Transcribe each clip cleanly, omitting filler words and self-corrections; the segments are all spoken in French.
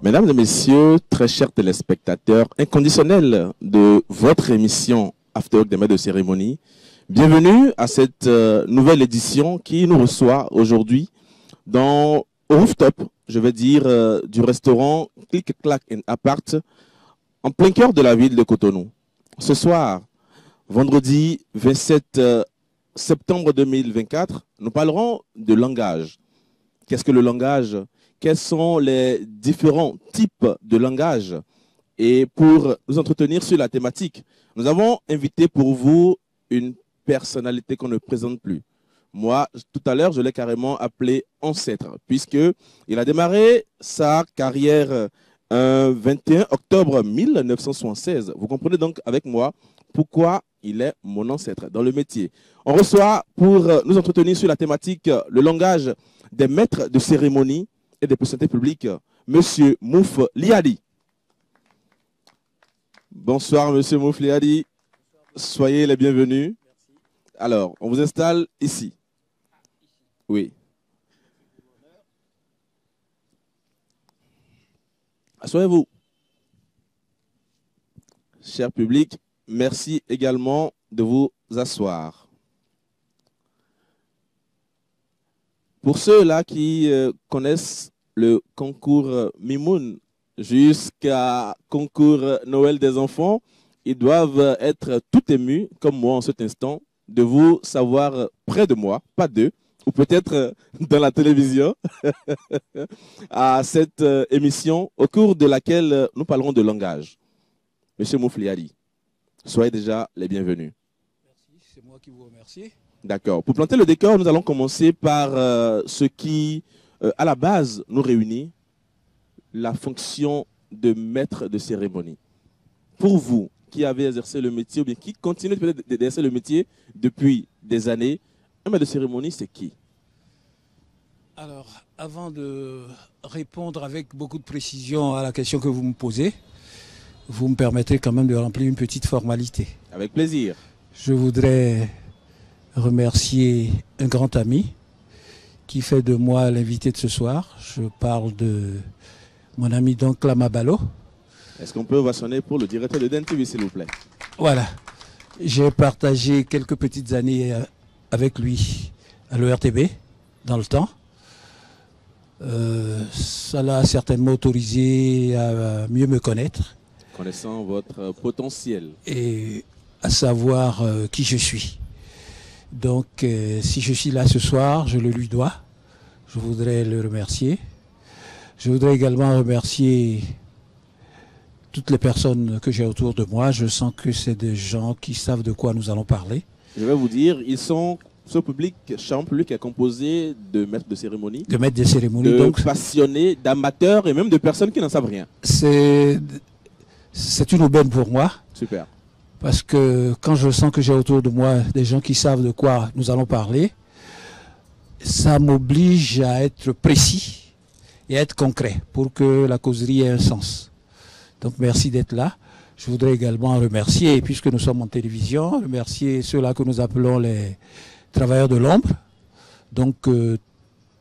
Mesdames et messieurs, très chers téléspectateurs inconditionnels de votre émission After Work des maîtres de cérémonie, bienvenue à cette nouvelle édition qui nous reçoit aujourd'hui dans au rooftop, je vais dire, du restaurant Click Clack and Apart, en plein cœur de la ville de Cotonou. Ce soir, vendredi 27 septembre 2024, nous parlerons de langage. Qu'est-ce que le langage ? Quels sont les différents types de langage? Et pour nous entretenir sur la thématique, nous avons invité pour vous une personnalité qu'on ne présente plus. Moi, tout à l'heure, je l'ai carrément appelé ancêtre, puisqu'il a démarré sa carrière un 21 octobre 1976. Vous comprenez donc avec moi pourquoi il est mon ancêtre dans le métier. On reçoit pour nous entretenir sur la thématique le langage des maîtres de cérémonie et des personnalités publiques, Monsieur Mouf Liadi. Bonsoir, Monsieur Mouf Liadi. Soyez les bienvenus. Alors, on vous installe ici. Oui. Asseyez-vous. Cher public, merci également de vous asseoir. Pour ceux-là qui connaissent le concours Mimoun jusqu'à concours Noël des enfants, ils doivent être tout émus, comme moi en cet instant, de vous savoir près de moi, pas d'eux, ou peut-être dans la télévision, à cette émission au cours de laquelle nous parlerons de langage. Monsieur Mouf Liadi, soyez déjà les bienvenus. Merci, c'est moi qui vous remercie. D'accord. Pour planter le décor, nous allons commencer par ce qui, à la base, nous réunit, la fonction de maître de cérémonie. Pour vous, qui avez exercé le métier, ou bien qui continue d'exercer le métier depuis des années, un maître de cérémonie, c'est qui? Alors, avant de répondre avec beaucoup de précision à la question que vous me posez, vous me permettrez quand même de remplir une petite formalité. Avec plaisir. Je voudrais remercier un grand ami qui fait de moi l'invité de ce soir. Je parle de mon ami donc Lamabalo. Est-ce qu'on peut ovationner pour le directeur de DNTV, s'il vous plaît? Voilà. J'ai partagé quelques petites années avec lui à l'ERTB dans le temps. Ça l'a certainement autorisé à mieux me connaître. Connaissant votre potentiel. Et à savoir qui je suis. Donc, si je suis là ce soir, je le lui dois. Je voudrais le remercier. Je voudrais également remercier toutes les personnes que j'ai autour de moi. Je sens que c'est des gens qui savent de quoi nous allons parler. Je vais vous dire, ce public, champ public est composé de maîtres de cérémonie. De maîtres de cérémonie. De donc, passionnés, d'amateurs et même de personnes qui n'en savent rien. C'est une aubaine pour moi. Super. Parce que quand je sens que j'ai autour de moi des gens qui savent de quoi nous allons parler, ça m'oblige à être précis et à être concret pour que la causerie ait un sens. Donc merci d'être là. Je voudrais également remercier, puisque nous sommes en télévision, remercier ceux-là que nous appelons les travailleurs de l'ombre. Donc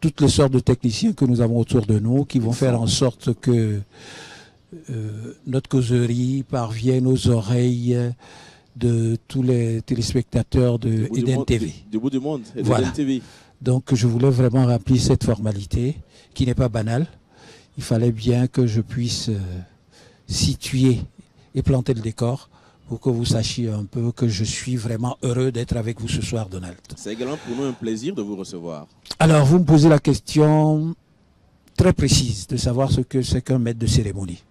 toutes les sortes de techniciens que nous avons autour de nous qui vont faire en sorte que notre causerie parvienne aux oreilles de tous les téléspectateurs de Eden TV. Du bout du monde, Eden voilà. TV. Donc je voulais vraiment remplir cette formalité qui n'est pas banale. Il fallait bien que je puisse situer et planter le décor pour que vous sachiez un peu que je suis vraiment heureux d'être avec vous ce soir, Donald. C'est également pour nous un plaisir de vous recevoir. Alors vous me posez la question très précise de savoir ce que c'est qu'un maître de cérémonie.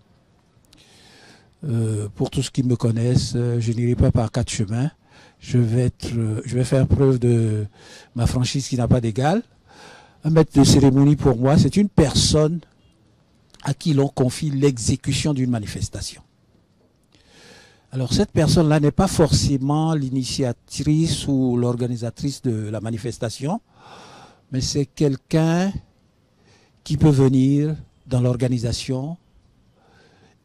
Pour tous ceux qui me connaissent, je n'irai pas par quatre chemins. Je vais faire preuve de ma franchise qui n'a pas d'égal. Un maître de cérémonie, pour moi, c'est une personne à qui l'on confie l'exécution d'une manifestation. Alors, cette personne-là n'est pas forcément l'initiatrice ou l'organisatrice de la manifestation, mais c'est quelqu'un qui peut venir dans l'organisation,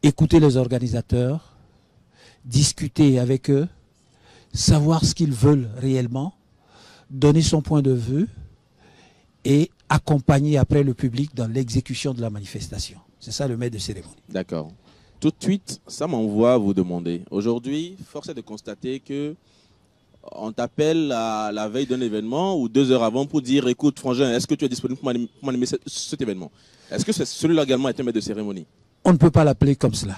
écouter les organisateurs, discuter avec eux, savoir ce qu'ils veulent réellement, donner son point de vue et accompagner après le public dans l'exécution de la manifestation. C'est ça le maître de cérémonie. D'accord. Tout de suite, ça m'envoie à vous demander. Aujourd'hui, force est de constater que on t'appelle à la veille d'un événement ou 2 heures avant pour dire, écoute, Frangin, est-ce que tu es disponible pour m'animer cet événement? Est-ce que celui-là également est un maître de cérémonie? On ne peut pas l'appeler comme cela.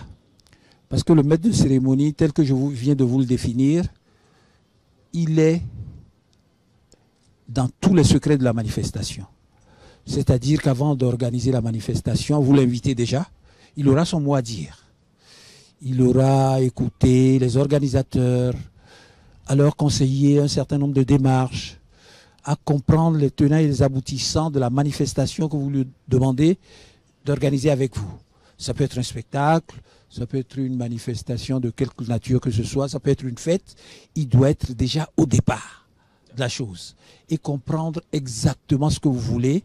Parce que le maître de cérémonie, tel que je viens de vous le définir, il est dans tous les secrets de la manifestation. C'est-à-dire qu'avant d'organiser la manifestation, vous l'invitez déjà, il aura son mot à dire. Il aura écouté les organisateurs, à leur conseiller un certain nombre de démarches, à comprendre les tenants et les aboutissants de la manifestation que vous lui demandez d'organiser avec vous. Ça peut être un spectacle, ça peut être une manifestation de quelque nature que ce soit, ça peut être une fête. Il doit être déjà au départ de la chose et comprendre exactement ce que vous voulez.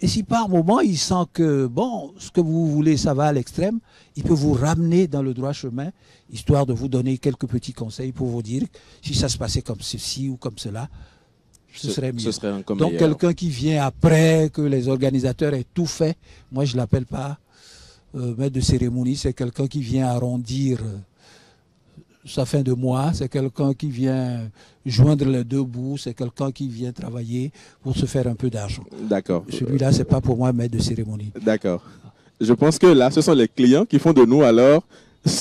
Et si par moment il sent que bon, ce que vous voulez, ça va à l'extrême, il peut vous ramener dans le droit chemin, histoire de vous donner quelques petits conseils pour vous dire si ça se passait comme ceci ou comme cela, ce serait mieux. Donc quelqu'un qui vient après que les organisateurs aient tout fait, moi je ne l'appelle pas maître de cérémonie, c'est quelqu'un qui vient arrondir sa fin de mois, c'est quelqu'un qui vient joindre les deux bouts, c'est quelqu'un qui vient travailler pour se faire un peu d'argent. D'accord. Celui-là, c'est pas pour moi maître de cérémonie. D'accord. Je pense que là, ce sont les clients qui font de nous alors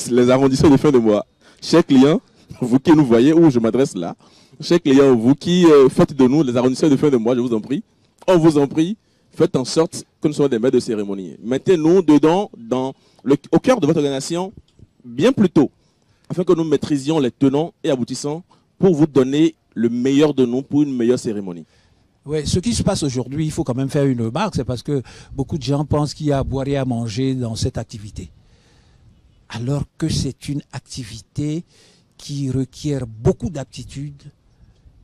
les arrondisseurs de fin de mois. Chers clients, vous qui nous voyez, où je m'adresse là, chers clients, vous qui faites de nous les arrondisseurs de fin de mois, je vous en prie, on vous en prie, faites en sorte que nous soyons des maîtres de cérémonie. Mettez-nous dedans, au cœur de votre organisation, bien plus tôt, afin que nous maîtrisions les tenants et aboutissants pour vous donner le meilleur de nous pour une meilleure cérémonie. Oui, ce qui se passe aujourd'hui, il faut quand même faire une remarque, c'est parce que beaucoup de gens pensent qu'il y a à boire et à manger dans cette activité. Alors que c'est une activité qui requiert beaucoup d'aptitude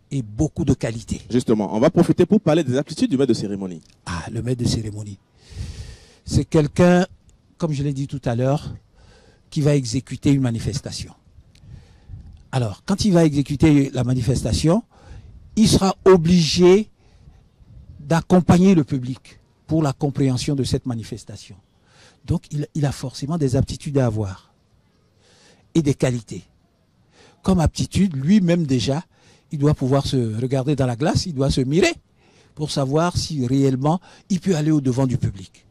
et beaucoup de qualité. Justement, on va profiter pour parler des aptitudes du maître de cérémonie. Ah, le maître de cérémonie. C'est quelqu'un, comme je l'ai dit tout à l'heure, qui va exécuter une manifestation. Alors, quand il va exécuter la manifestation, il sera obligé d'accompagner le public pour la compréhension de cette manifestation. Donc, il a forcément des aptitudes à avoir et des qualités. Comme aptitude, lui-même déjà, il doit pouvoir se regarder dans la glace, il doit se mirer pour savoir si réellement il peut aller au-devant du public.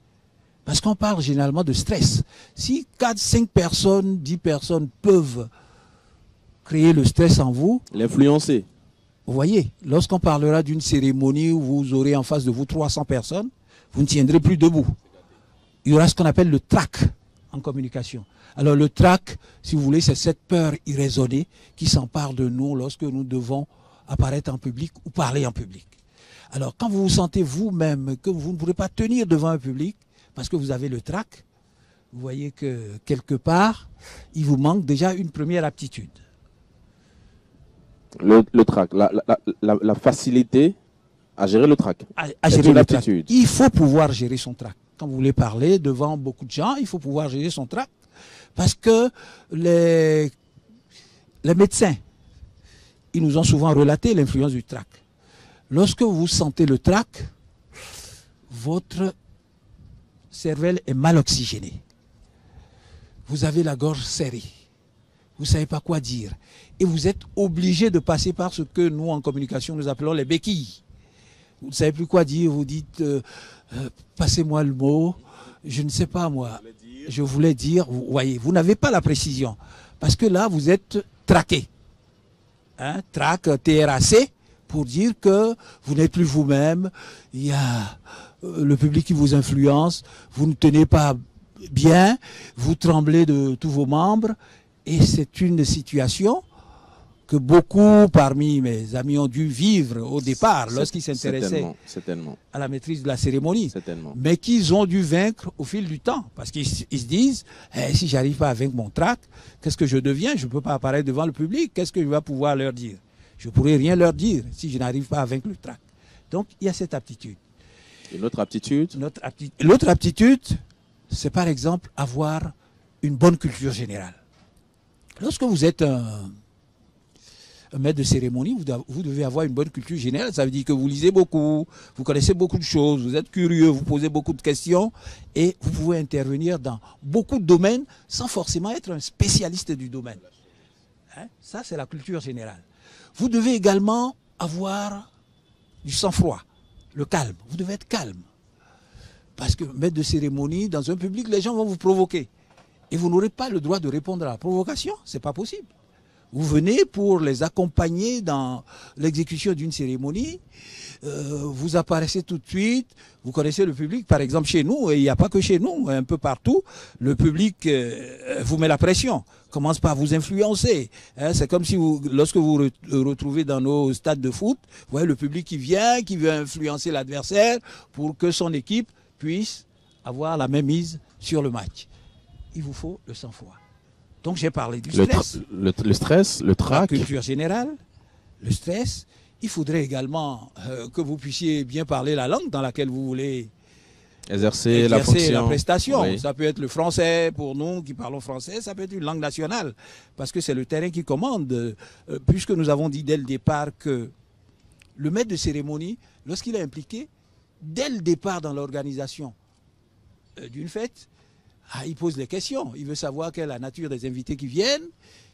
Parce qu'on parle généralement de stress. Si 4, 5 personnes, 10 personnes peuvent créer le stress en vous, l'influencer. Vous voyez, lorsqu'on parlera d'une cérémonie où vous aurez en face de vous 300 personnes, vous ne tiendrez plus debout. Il y aura ce qu'on appelle le trac en communication. Alors le trac, si vous voulez, c'est cette peur irraisonnée qui s'empare de nous lorsque nous devons apparaître en public ou parler en public. Alors quand vous vous sentez vous-même que vous ne pourrez pas tenir devant un public parce que vous avez le trac, vous voyez que quelque part, il vous manque déjà une première aptitude. Le trac, la facilité à gérer le trac. À gérer le trac. Il faut pouvoir gérer son trac. Quand vous voulez parler devant beaucoup de gens, il faut pouvoir gérer son trac. Parce que les médecins, ils nous ont souvent relaté l'influence du trac. Lorsque vous sentez le trac, votre cervelle est mal oxygénée. Vous avez la gorge serrée. Vous ne savez pas quoi dire. Et vous êtes obligé de passer par ce que nous, en communication, nous appelons les béquilles. Vous ne savez plus quoi dire. Vous dites, passez-moi le mot. Je ne sais pas, moi. Je voulais dire, vous voyez, vous n'avez pas la précision. Parce que là, vous êtes traqué. Hein, trac, TRAC, pour dire que vous n'êtes plus vous-même. Il y a le public qui vous influence. Vous ne tenez pas bien. Vous tremblez de tous vos membres. Et c'est une situation que beaucoup parmi mes amis ont dû vivre au départ lorsqu'ils s'intéressaient à la maîtrise de la cérémonie. Mais qu'ils ont dû vaincre au fil du temps. Parce qu'ils se disent, si je n'arrive pas à vaincre mon trac, qu'est-ce que je deviens? Je ne peux pas apparaître devant le public. Qu'est-ce que je vais pouvoir leur dire? Je ne pourrai rien leur dire si je n'arrive pas à vaincre le trac. Donc il y a cette aptitude. Et l'autre aptitude? L'autre aptitude, c'est par exemple avoir une bonne culture générale. Lorsque vous êtes un maître de cérémonie, vous devez avoir une bonne culture générale. Ça veut dire que vous lisez beaucoup, vous connaissez beaucoup de choses, vous êtes curieux, vous posez beaucoup de questions et vous pouvez intervenir dans beaucoup de domaines sans forcément être un spécialiste du domaine. Hein? Ça, c'est la culture générale. Vous devez également avoir du sang-froid, le calme. Vous devez être calme. Parce que maître de cérémonie, dans un public, les gens vont vous provoquer. Et vous n'aurez pas le droit de répondre à la provocation. Ce n'est pas possible. Vous venez pour les accompagner dans l'exécution d'une cérémonie. Vous apparaissez tout de suite. Vous connaissez le public. Par exemple, chez nous, et il n'y a pas que chez nous, un peu partout, le public vous met la pression. Commence par vous influencer. Hein, c'est comme si lorsque vous retrouvez dans nos stades de foot, vous voyez le public qui veut influencer l'adversaire pour que son équipe puisse avoir la même mise sur le match. Il vous faut le sang-froid. Donc j'ai parlé du stress. Le stress, le trac. La culture générale, le stress. Il faudrait également que vous puissiez bien parler la langue dans laquelle vous voulez exercer la fonction. La prestation. Oui. Ça peut être le français pour nous qui parlons français, ça peut être une langue nationale. Parce que c'est le terrain qui commande. Puisque nous avons dit dès le départ que le maître de cérémonie, lorsqu'il est impliqué, dès le départ dans l'organisation d'une fête, il pose les questions. Il veut savoir quelle est la nature des invités qui viennent,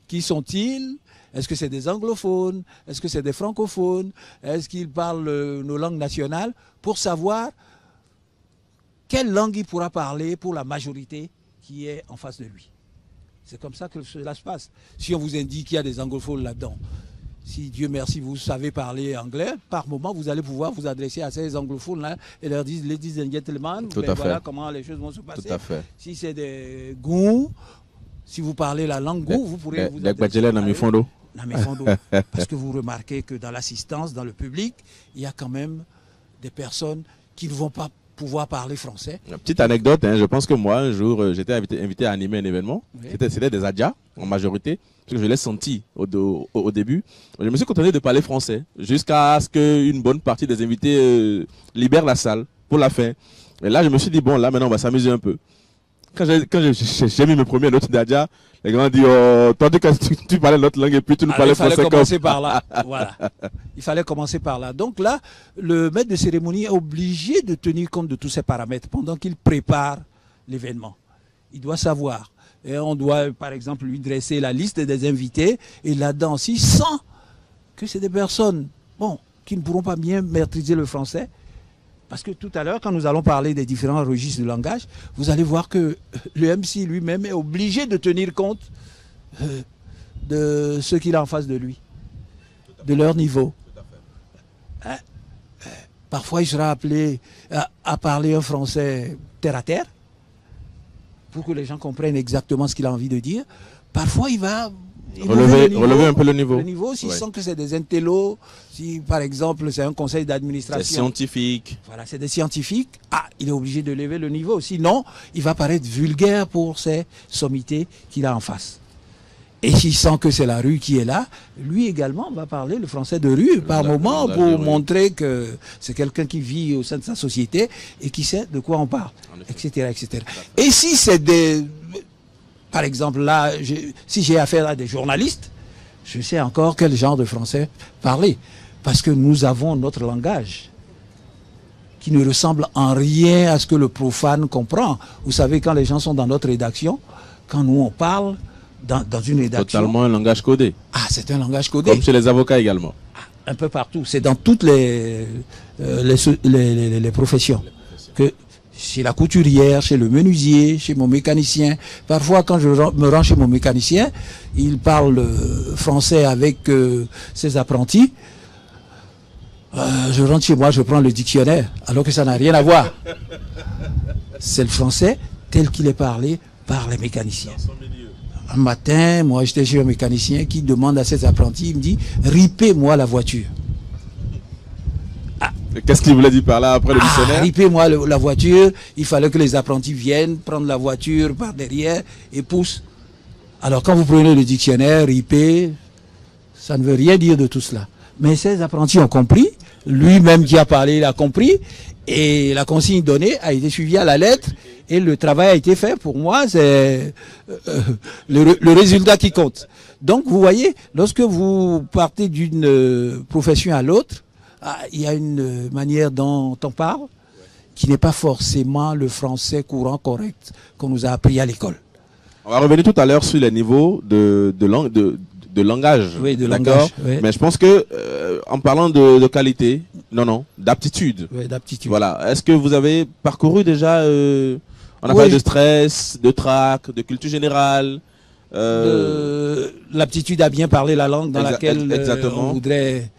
qui sont-ils, est-ce que c'est des anglophones, est-ce que c'est des francophones, est-ce qu'ils parlent nos langues nationales, pour savoir quelle langue il pourra parler pour la majorité qui est en face de lui. C'est comme ça que cela se passe. Si on vous indique qu'il y a des anglophones là-dedans, si Dieu merci vous savez parler anglais, par moment vous allez pouvoir vous adresser à ces anglophones-là et leur dire ladies and gentlemen, voilà comment les choses vont se passer. Tout à fait. Si c'est des goûts, si vous parlez la langue goût, vous pourrez vous adresser parce que vous remarquez que dans l'assistance, dans le public, il y a quand même des personnes qui ne vont pas pouvoir parler français. Une petite anecdote, hein, je pense que moi, un jour, j'étais invité à animer un événement. Oui. C'était des Adja, en majorité, parce que je l'ai senti au début. Je me suis contenté de parler français, jusqu'à ce qu'une bonne partie des invités libère la salle pour la fin. Et là, je me suis dit, bon, là, maintenant, on va s'amuser un peu. Quand j'ai mis mes premières notes d'Adja, les grands ont dit, oh, tandis que tu parlais notre langue et puis tu nous parlais français. Il fallait commencer par là. Voilà. Il fallait commencer par là. Donc là, le maître de cérémonie est obligé de tenir compte de tous ces paramètres pendant qu'il prépare l'événement. Il doit savoir. Et on doit, par exemple, lui dresser la liste des invités et là-dedans aussi, sans que c'est des personnes qui ne pourront pas bien maîtriser le français. Parce que tout à l'heure, quand nous allons parler des différents registres de langage, vous allez voir que le MC lui-même est obligé de tenir compte de ceux qu'il a en face de lui, de leur niveau. Parfois, il sera appelé à parler un français terre à terre, pour que les gens comprennent exactement ce qu'il a envie de dire. Parfois, il va relever un peu le niveau. Le niveau, s'il sent que c'est des intellos, si par exemple c'est un conseil d'administration. C'est scientifique. Voilà, c'est des scientifiques. Il est obligé de lever le niveau. Sinon, il va paraître vulgaire pour ces sommités qu'il a en face. Et s'il sent que c'est la rue qui est là, lui également va parler le français de rue par moment pour montrer que c'est quelqu'un qui vit au sein de sa société et qui sait de quoi on parle, etc., etc. Et si c'est des... Par exemple, là, si j'ai affaire à des journalistes, je sais encore quel genre de français parler. Parce que nous avons notre langage qui ne ressemble en rien à ce que le profane comprend. Vous savez, quand les gens sont dans notre rédaction, quand nous on parle dans une rédaction... Totalement un langage codé. C'est un langage codé. Comme chez les avocats également. Un peu partout. C'est dans toutes les professions. Chez la couturière, chez le menuisier, chez mon mécanicien. Parfois, quand je me rends chez mon mécanicien, il parle français avec ses apprentis. Je rentre chez moi, je prends le dictionnaire, alors que ça n'a rien à voir. C'est le français tel qu'il est parlé par les mécaniciens. Un matin, moi, j'étais chez un mécanicien qui demande à ses apprentis, il me dit, ripez-moi la voiture. Qu'est-ce qu'il voulait dire par là après le dictionnaire? Ripez-moi la voiture. Il fallait que les apprentis viennent prendre la voiture par derrière et poussent. Alors quand vous prenez le dictionnaire, ripper, ça ne veut rien dire de tout cela. Mais ces apprentis ont compris lui-même qui a parlé, il a compris. Et la consigne donnée a été suivie à la lettre. Et le travail a été fait. Pour moi, c'est le résultat qui compte. Donc, vous voyez, lorsque vous partez d'une profession à l'autre, il y a une manière dont on parle qui n'est pas forcément le français courant correct qu'on nous a appris à l'école. On va revenir tout à l'heure sur les niveaux de langage. Oui, de d'accord. langage. Oui. Mais je pense que en parlant de qualité, d'aptitude. Oui, d'aptitude. Voilà. Est-ce que vous avez parcouru déjà on a parlé de stress, de trac, de culture générale, l'aptitude à bien parler la langue dans laquelle on voudrait.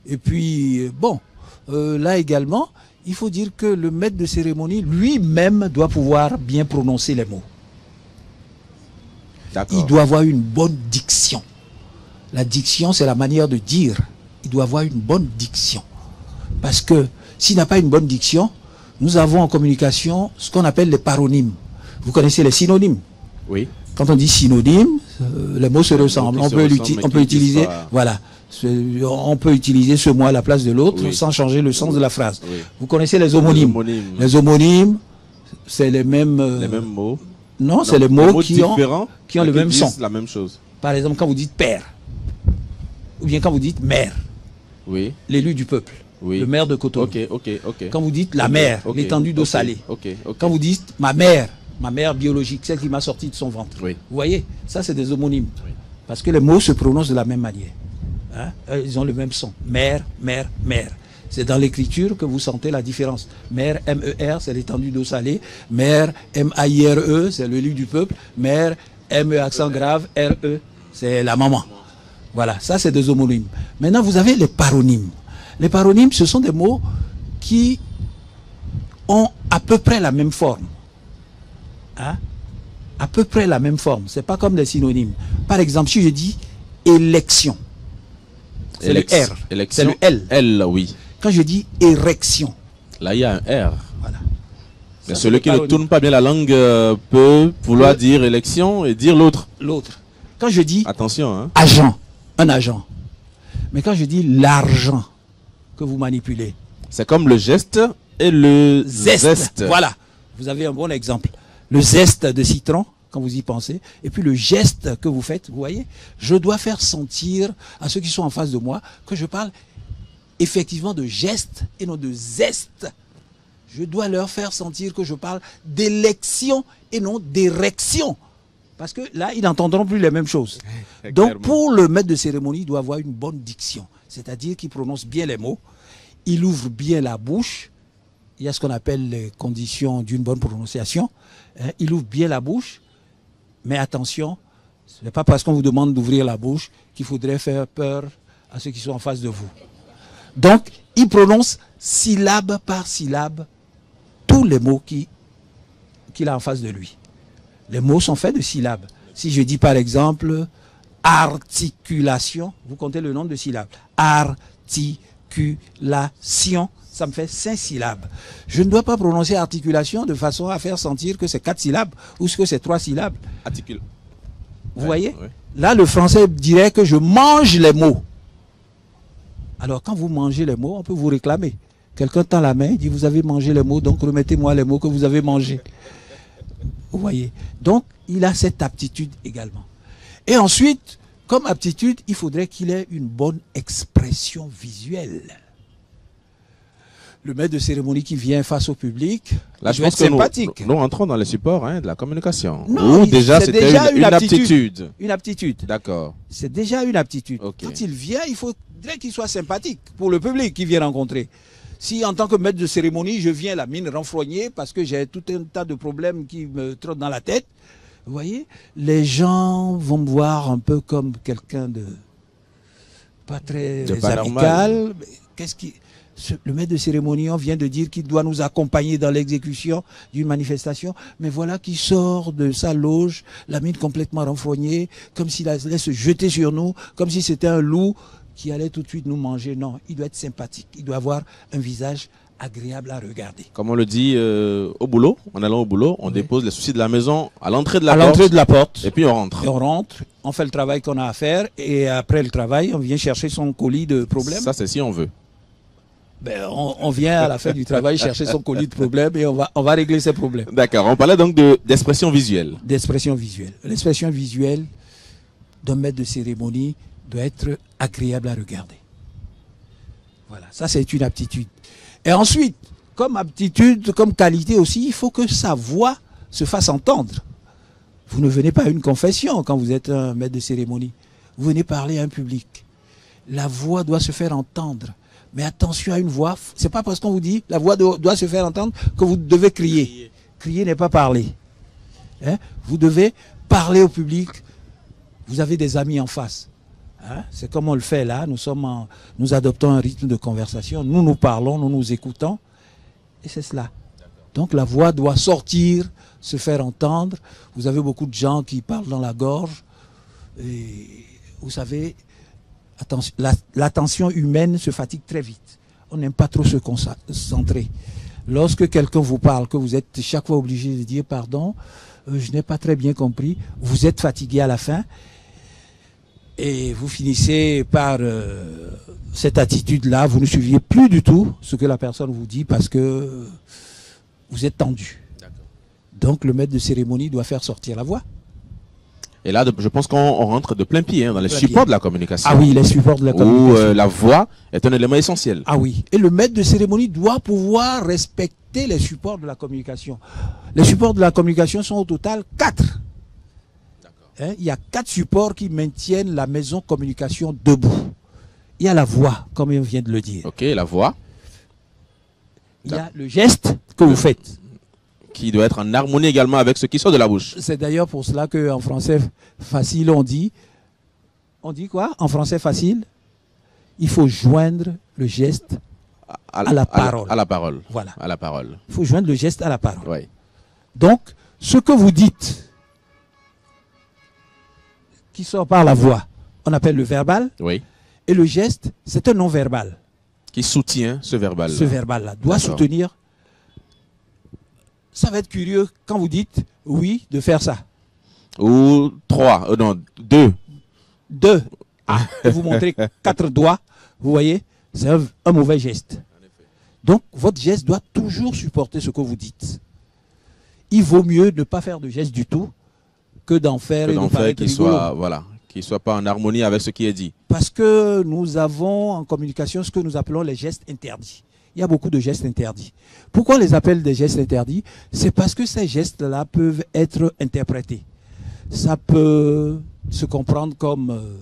Et puis bon, là également, il faut dire que le maître de cérémonie lui-même doit pouvoir bien prononcer les mots. Il doit avoir une bonne diction. La diction, c'est la manière de dire. Il doit avoir une bonne diction. Parce que s'il n'a pas une bonne diction, nous avons en communication ce qu'on appelle les paronymes. Vous connaissez les synonymes? Oui. Quand on dit synonyme, les mots se ressemblent. On peut utiliser, voilà, on peut utiliser ce mot à la place de l'autre sans changer le sens de la phrase. Oui. Vous connaissez les homonymes? Les homonymes, c'est les mêmes mots. Non, c'est les mots qui ont le même son. La même chose. Par exemple, quand vous dites père, ou bien quand vous dites mère, l'élu du peuple, le maire de Cotonou. Quand vous dites la mère, l'étendue d'eau salée. Quand vous dites ma mère biologique, celle qui m'a sorti de son ventre. Vous voyez, ça c'est des homonymes. Parce que les mots se prononcent de la même manière. Hein? Ils ont le même son. Mère, mère, mère. C'est dans l'écriture que vous sentez la différence. Mère, M-E-R, c'est l'étendue d'eau salée. Mère, M-A-I-R-E, c'est le lit du peuple. Mère, M-E accent grave, R-E, c'est la maman. Voilà, ça c'est des homonymes. Maintenant, vous avez les paronymes. Les paronymes, ce sont des mots qui ont à peu près la même forme. Hein? À peu près la même forme. C'est pas comme des synonymes. Par exemple, si je dis élection, c'est le R. C'est le L. L, oui. Quand je dis érection, là il y a un R. Voilà. Mais celui qui ne tourne pas bien la langue peut vouloir dire élection et dire l'autre. L'autre. Quand je dis attention, hein. Agent, un agent. Mais quand je dis l'argent que vous manipulez, c'est comme le geste et le zeste. Voilà. Vous avez un bon exemple. Le zeste de citron, quand vous y pensez, et puis le geste que vous faites, vous voyez, je dois faire sentir à ceux qui sont en face de moi que je parle effectivement de geste et non de zeste. Je dois leur faire sentir que je parle d'élection et non d'érection. Parce que là, ils n'entendront plus les mêmes choses. Donc, pour le maître de cérémonie, il doit avoir une bonne diction. C'est-à-dire qu'il prononce bien les mots, il ouvre bien la bouche. Il y a ce qu'on appelle les conditions d'une bonne prononciation. Il ouvre bien la bouche. Mais attention, ce n'est pas parce qu'on vous demande d'ouvrir la bouche qu'il faudrait faire peur à ceux qui sont en face de vous. Donc, il prononce syllabe par syllabe tous les mots qu'il a en face de lui. Les mots sont faits de syllabes. Si je dis par exemple articulation, vous comptez le nombre de syllabes. Articulation, ça me fait 5 syllabes. Je ne dois pas prononcer articulation de façon à faire sentir que c'est 4 syllabes ou que c'est 3 syllabes. Articule. Vous voyez? Là, le français dirait que je mange les mots. Alors, quand vous mangez les mots, on peut vous réclamer. Quelqu'un tend la main, dit, vous avez mangé les mots, donc remettez-moi les mots que vous avez mangés. Vous voyez? Donc, il a cette aptitude également. Et ensuite, comme aptitude, il faudrait qu'il ait une bonne expression visuelle. Le maître de cérémonie qui vient face au public, là, je pense que sympathique. Nous entrons dans les supports de la communication. Non, déjà c'était une aptitude. Une aptitude. D'accord. C'est déjà une aptitude. Okay. Quand il vient, il faudrait qu'il soit sympathique pour le public qui vient rencontrer. Si en tant que maître de cérémonie, je viens la mine renfrognée parce que j'ai tout un tas de problèmes qui me trottent dans la tête, vous voyez, les gens vont me voir un peu comme quelqu'un de pas très amical. Qu'est-ce qui... Le maître de cérémonie, on vient de dire qu'il doit nous accompagner dans l'exécution d'une manifestation, mais voilà qu'il sort de sa loge, la mine complètement renfrognée, comme s'il allait se jeter sur nous, comme si c'était un loup qui allait tout de suite nous manger. Non, il doit être sympathique, il doit avoir un visage agréable à regarder. Comme on le dit au boulot, en allant au boulot, on dépose les soucis de la maison à l'entrée de la porte. À l'entrée de la porte. Et puis on rentre. Et on rentre, on fait le travail qu'on a à faire, et après le travail, on vient chercher son colis de problèmes. Ça, c'est si on veut. Ben, on vient à la fin du travail chercher son colis de problèmes et on va régler ces problèmes. D'accord, on parlait donc d'expression visuelle. D'expression visuelle. L'expression visuelle d'un maître de cérémonie doit être agréable à regarder. Voilà, ça c'est une aptitude. Et ensuite, comme aptitude, comme qualité aussi, il faut que sa voix se fasse entendre. Vous ne venez pas à une confession quand vous êtes un maître de cérémonie. Vous venez parler à un public. La voix doit se faire entendre. Mais attention à une voix. C'est pas parce qu'on vous dit la voix doit se faire entendre que vous devez crier. Crier n'est pas parler. Hein? Vous devez parler au public. Vous avez des amis en face. Hein? C'est comme on le fait là. Nous adoptons un rythme de conversation. Nous parlons, nous nous écoutons. Et c'est cela. Donc la voix doit sortir, se faire entendre. Vous avez beaucoup de gens qui parlent dans la gorge. Et vous savez, l'attention humaine se fatigue très vite. On n'aime pas trop se concentrer. Lorsque quelqu'un vous parle, que vous êtes chaque fois obligé de dire pardon, je n'ai pas très bien compris, vous êtes fatigué à la fin et vous finissez par cette attitude-là, vous ne suiviez plus du tout ce que la personne vous dit parce que vous êtes tendu. Donc le maître de cérémonie doit faire sortir la voix. Et là, je pense qu'on rentre de plein pied dans les supports de la communication. Ah oui, les supports de la communication. Où la voix est un élément essentiel. Ah oui. Et le maître de cérémonie doit pouvoir respecter les supports de la communication. Les supports de la communication sont au total 4. Hein, il y a 4 supports qui maintiennent la maison communication debout. Il y a la voix, comme on vient de le dire. Ok, la voix. Il y a le geste que vous faites. Qui doit être en harmonie également avec ce qui sort de la bouche. C'est d'ailleurs pour cela qu'en français facile, on dit quoi? En français facile, il faut joindre le geste à la parole. À la parole. Voilà. À la parole. Il faut joindre le geste à la parole. Oui. Donc, ce que vous dites, qui sort par la voix, on appelle le verbal. Oui. Et le geste, c'est un non-verbal. Qui soutient ce verbal. Ce verbal-là doit soutenir. Ça va être curieux quand vous dites oui de faire ça. Ou 3, non, 2. 2. Ah, et vous montrez 4 doigts, vous voyez, c'est un mauvais geste. Donc, votre geste doit toujours supporter ce que vous dites. Il vaut mieux ne pas faire de geste du tout que d'en faire et de paraître rigolo. Voilà, qu'il ne soit pas en harmonie avec ce qui est dit. Parce que nous avons en communication ce que nous appelons les gestes interdits. Il y a beaucoup de gestes interdits. Pourquoi on les appelle des gestes interdits? C'est parce que ces gestes-là peuvent être interprétés. Ça peut se comprendre comme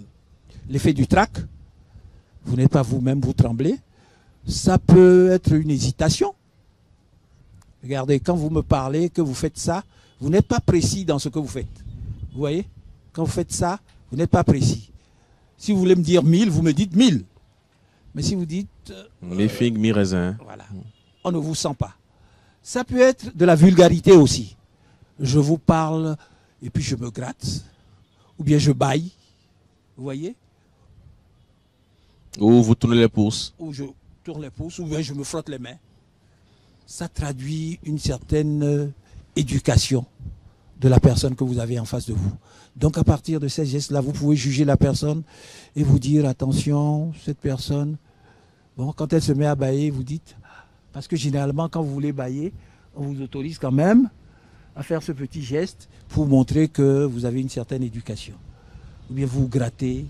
l'effet du trac. Vous n'êtes pas vous-même, vous tremblez. Ça peut être une hésitation. Regardez, quand vous me parlez, que vous faites ça, vous n'êtes pas précis dans ce que vous faites. Vous voyez? Quand vous faites ça, vous n'êtes pas précis. Si vous voulez me dire 1000, vous me dites 1000. Mais si vous dites... mi-figue, mi-raisin. Voilà. On ne vous sent pas. Ça peut être de la vulgarité aussi. Je vous parle et puis je me gratte. Ou bien je bâille. Vous voyez? Ou vous tournez les pouces. Ou je tourne les pouces, ou bien je me frotte les mains. Ça traduit une certaine éducation de la personne que vous avez en face de vous. Donc à partir de ces gestes-là, vous pouvez juger la personne et vous dire, attention, cette personne, bon, quand elle se met à bâiller, vous dites, parce que généralement quand vous voulez bâiller, on vous autorise quand même à faire ce petit geste pour montrer que vous avez une certaine éducation. Ou bien vous grattez,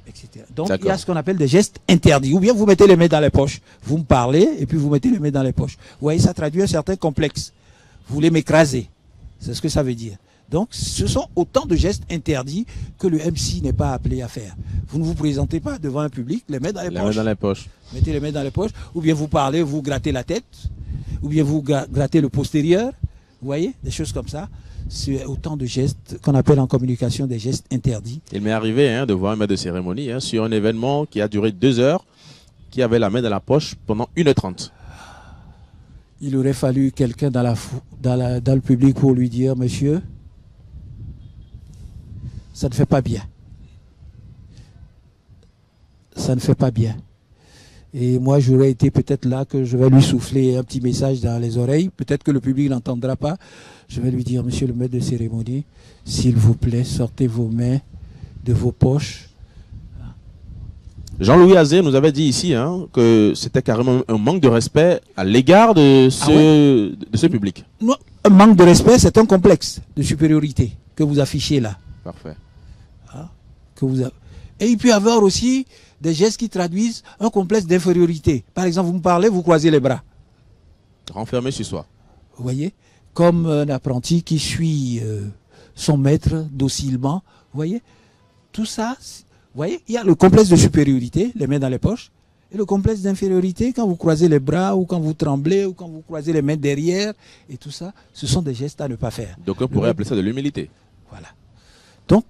etc. Donc il y a ce qu'on appelle des gestes interdits. Ou bien vous mettez les mains dans les poches, vous me parlez et puis vous mettez les mains dans les poches. Vous voyez, ça traduit un certain complexe. Vous voulez m'écraser. C'est ce que ça veut dire. Donc, ce sont autant de gestes interdits que le MC n'est pas appelé à faire. Vous ne vous présentez pas devant un public, les mains dans les poches. Les mains dans les poches. Mettez les mains dans les poches, ou bien vous parlez, vous grattez la tête, ou bien vous grattez le postérieur. Vous voyez, des choses comme ça. C'est autant de gestes qu'on appelle en communication des gestes interdits. Il m'est arrivé de voir un maître de cérémonie sur un événement qui a duré 2 heures, qui avait la main dans la poche pendant 1h30. Il aurait fallu quelqu'un dans le public pour lui dire, monsieur, ça ne fait pas bien. Ça ne fait pas bien. Et moi, j'aurais été peut-être là que je vais lui souffler un petit message dans les oreilles. Peut-être que le public n'entendra pas. Je vais lui dire, monsieur le maître de cérémonie, s'il vous plaît, sortez vos mains de vos poches. Jean-Louis Azé nous avait dit ici que c'était carrément un manque de respect à l'égard de ce public. Non, un manque de respect, c'est un complexe de supériorité que vous affichez là. Parfait. Hein, Et il peut y avoir aussi des gestes qui traduisent un complexe d'infériorité. Par exemple, vous me parlez, vous croisez les bras. Renfermé sur soi. Vous voyez, comme un apprenti qui suit son maître docilement. Vous voyez, tout ça, vous voyez, il y a le complexe de supériorité, les mains dans les poches, et le complexe d'infériorité quand vous croisez les bras, ou quand vous tremblez, ou quand vous croisez les mains derrière, et tout ça, ce sont des gestes à ne pas faire. Donc on pourrait appeler ça de l'humilité. Voilà. Donc,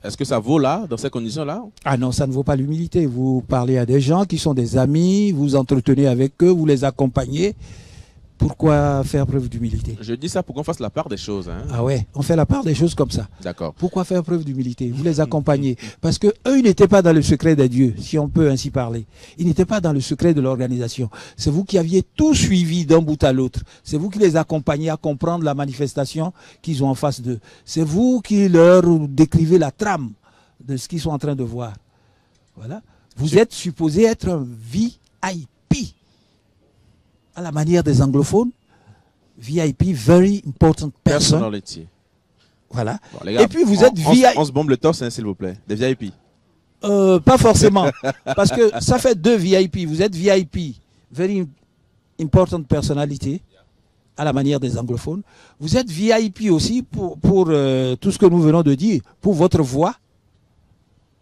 est-ce que ça vaut là, dans ces conditions-là? Ah non, ça ne vaut pas l'humilité. Vous parlez à des gens qui sont des amis, vous entretenez avec eux, vous les accompagnez. Pourquoi faire preuve d'humilité? Je dis ça pour qu'on fasse la part des choses. Ah ouais, on fait la part des choses comme ça. D'accord. Pourquoi faire preuve d'humilité? Vous les accompagnez. Parce que eux, ils n'étaient pas dans le secret des dieux, si on peut ainsi parler. Ils n'étaient pas dans le secret de l'organisation. C'est vous qui aviez tout suivi d'un bout à l'autre. C'est vous qui les accompagnez à comprendre la manifestation qu'ils ont en face d'eux. C'est vous qui leur décrivez la trame de ce qu'ils sont en train de voir. Voilà. Vous êtes supposé être un VIP. À la manière des anglophones, VIP, very important person. Personality. Voilà. Bon, les gars, et puis vous êtes VIP. On se bombe le torse, s'il vous plaît. Des VIP. Pas forcément. Parce que ça fait 2 VIP. Vous êtes VIP, very important personality, à la manière des anglophones. Vous êtes VIP aussi pour tout ce que nous venons de dire, pour votre voix,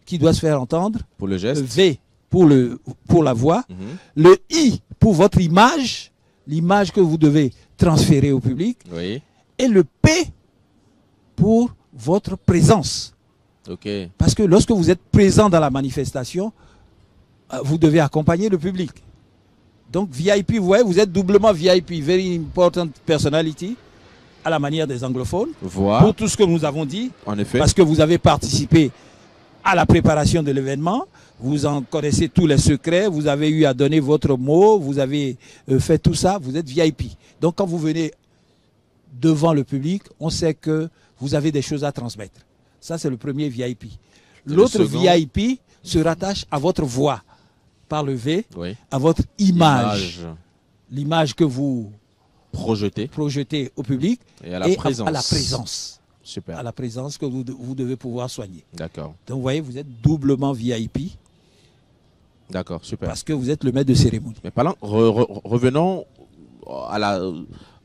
qui doit se faire entendre. Pour le geste. V pour la voix. Le I pour votre image, l'image que vous devez transférer au public. Oui. Et le P pour votre présence. Ok. Parce que lorsque vous êtes présent dans la manifestation, vous devez accompagner le public. Donc VIP, vous voyez, vous êtes doublement VIP, very important personality, à la manière des anglophones. Voix. Pour tout ce que nous avons dit. En effet. Parce que vous avez participé à la préparation de l'événement. Vous en connaissez tous les secrets, vous avez eu à donner votre mot, vous avez fait tout ça, vous êtes VIP. Donc quand vous venez devant le public, on sait que vous avez des choses à transmettre. Ça, c'est le premier VIP. L'autre VIP se rattache à votre voix, par le V, oui, à votre image. L'image que vous projetez au public et à la présence. À la présence. Super. À la présence que vous devez pouvoir soigner. D'accord. Donc vous voyez, vous êtes doublement VIP. D'accord, super. Parce que vous êtes le maître de cérémonie. Mais parlons, revenons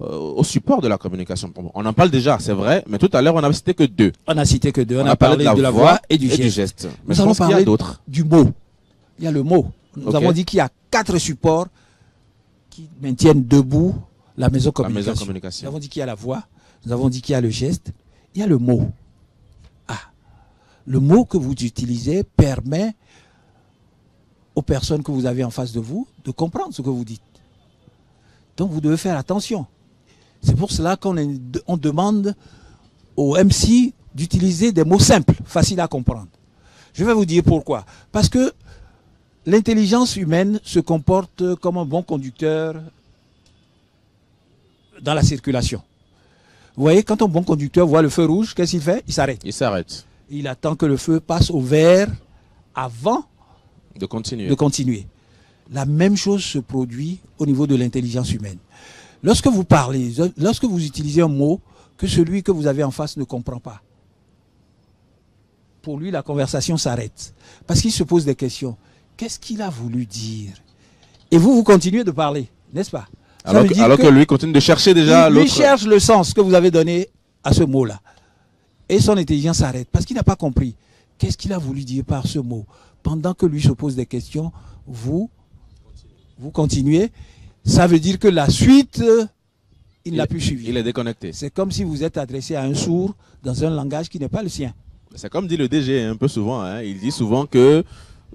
au support de la communication. On en parle déjà, c'est vrai, mais tout à l'heure, on n'a cité que 2. On n'a cité que 2. On a parlé de la voix et du geste. Mais nous allons parler d'autres. Du mot. Il y a le mot. Nous avons dit qu'il y a 4 supports qui maintiennent debout la maison communication. Nous avons dit qu'il y a la voix, nous avons dit qu'il y a le geste, il y a le mot. Ah, le mot que vous utilisez permet aux personnes que vous avez en face de vous de comprendre ce que vous dites. Donc vous devez faire attention. C'est pour cela qu'on demande aux MC d'utiliser des mots simples, faciles à comprendre. Je vais vous dire pourquoi. Parce que l'intelligence humaine se comporte comme un bon conducteur dans la circulation. Vous voyez, quand un bon conducteur voit le feu rouge, qu'est-ce qu'il fait? Il s'arrête. Il s'arrête. Il attend que le feu passe au vert avant de continuer. La même chose se produit au niveau de l'intelligence humaine. Lorsque vous parlez, lorsque vous utilisez un mot que celui que vous avez en face ne comprend pas, pour lui, la conversation s'arrête. Parce qu'il se pose des questions. Qu'est-ce qu'il a voulu dire? Et vous continuez de parler, n'est-ce pas? Alors que lui continue de chercher déjà l'autre. Lui cherche le sens que vous avez donné à ce mot-là. Et son intelligence s'arrête parce qu'il n'a pas compris. Qu'est-ce qu'il a voulu dire par ce mot? Pendant que lui se pose des questions, vous continuez. Ça veut dire que la suite, il ne l'a plus suivi. Il est déconnecté. C'est comme si vous êtes adressé à un sourd dans un langage qui n'est pas le sien. C'est comme dit le DG un peu souvent. Il dit souvent que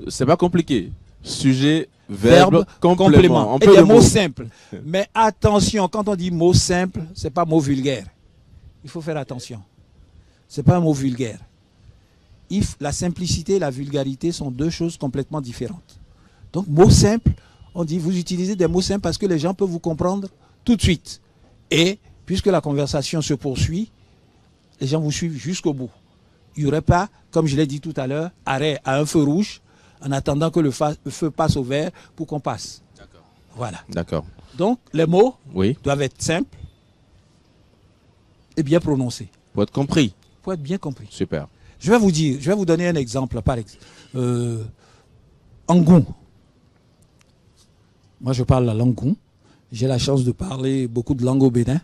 c'est pas compliqué. Sujet, verbe, complément. Et des mots simples. Mais attention, quand on dit mot simple, ce n'est pas mot vulgaire. Il faut faire attention. Ce n'est pas un mot vulgaire. La simplicité et la vulgarité sont 2 choses complètement différentes. Donc, mot simple, on dit, vous utilisez des mots simples parce que les gens peuvent vous comprendre tout de suite. Et, puisque la conversation se poursuit, les gens vous suivent jusqu'au bout. Il n'y aurait pas, comme je l'ai dit tout à l'heure, arrêt à un feu rouge, en attendant que le feu passe au vert pour qu'on passe. Voilà. D'accord. Donc, les mots Oui. doivent être simples et bien prononcés. Pour être compris. Pour être bien compris. Super. Je vais vous donner un exemple. Angon. Moi, je parle la langue Goum. J'ai la chance de parler beaucoup de langues au Bénin.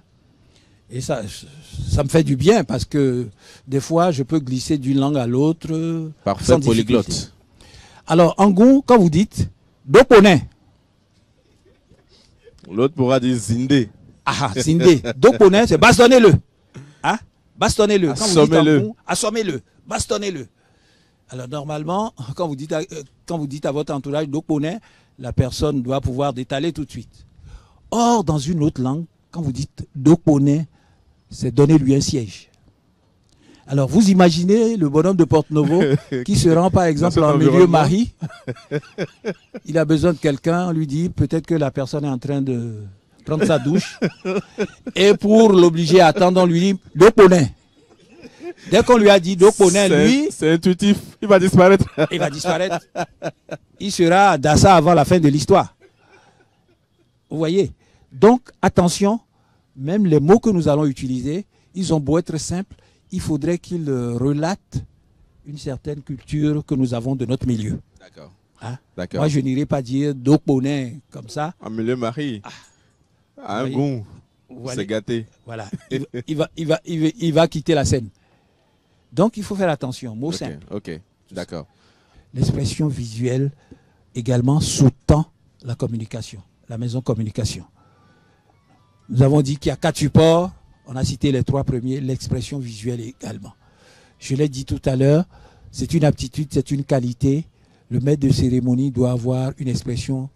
Et ça me fait du bien parce que des fois, je peux glisser d'une langue à l'autre. Parfait polyglotte. Alors, Angon, quand vous dites Doponin. L'autre pourra dire Zindé. Ah, Zindé. Doponin, c'est bastonnez-le. Hein? Bastonnez-le. Assommez-le. Assommez-le. Bastonnez-le. Alors, normalement, quand vous dites à votre entourage Doponin, la personne doit pouvoir détaler tout de suite. Or, dans une autre langue, quand vous dites Doponin, c'est donner-lui un siège. Alors, vous imaginez le bonhomme de Porte-Novo qui se rend, par exemple, en milieu mari. Il a besoin de quelqu'un, on lui dit peut-être que la personne est en train de prendre sa douche. Et pour l'obliger à attendre, on lui dit Doponin. Dès qu'on lui a dit Doponin, lui... C'est intuitif, il va disparaître. Il va disparaître. Il sera à Dassa avant la fin de l'histoire. Vous voyez? Donc, attention, même les mots que nous allons utiliser, ils ont beau être simples, il faudrait qu'ils relatent une certaine culture que nous avons de notre milieu. D'accord. Hein? D'accord. Moi, je n'irai pas dire Doponin comme ça. En milieu mari. Ah, un goût. Voilà. C'est gâté. Voilà. Il va quitter la scène. Donc, il faut faire attention. Mot simple. Ok, d'accord. L'expression visuelle également sous-tend la communication, la maison communication. Nous avons dit qu'il y a 4 supports. On a cité les 3 premiers, l'expression visuelle également. Je l'ai dit tout à l'heure, c'est une aptitude, c'est une qualité. Le maître de cérémonie doit avoir une expression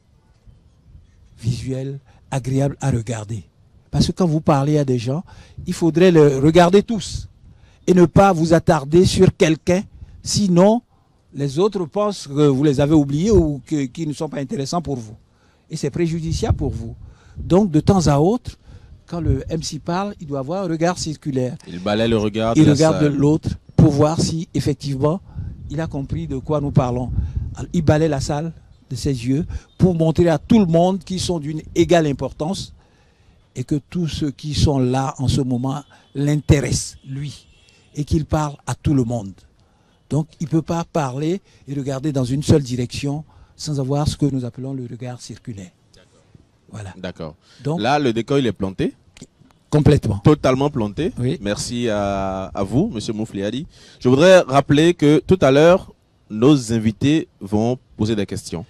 visuelle agréable à regarder. Parce que quand vous parlez à des gens, il faudrait le regarder tous et ne pas vous attarder sur quelqu'un, sinon les autres pensent que vous les avez oubliés ou qu'ils ne sont pas intéressants pour vous. Et c'est préjudiciable pour vous. Donc de temps à autre, quand le MC parle, il doit avoir un regard circulaire. Il balaie le regard Il regarde l'autre pour voir si effectivement il a compris de quoi nous parlons. Alors, il balaie la salle de ses yeux pour montrer à tout le monde qu'ils sont d'une égale importance et que tous ceux qui sont là en ce moment l'intéressent, lui, et qu'il parle à tout le monde. Donc il ne peut pas parler et regarder dans une seule direction sans avoir ce que nous appelons le regard circulaire. Voilà. D'accord. Donc là, le décor, il est planté. Complètement. Totalement planté. Oui. Merci à vous, M. Moufliadi. Je voudrais rappeler que tout à l'heure, nos invités vont poser des questions.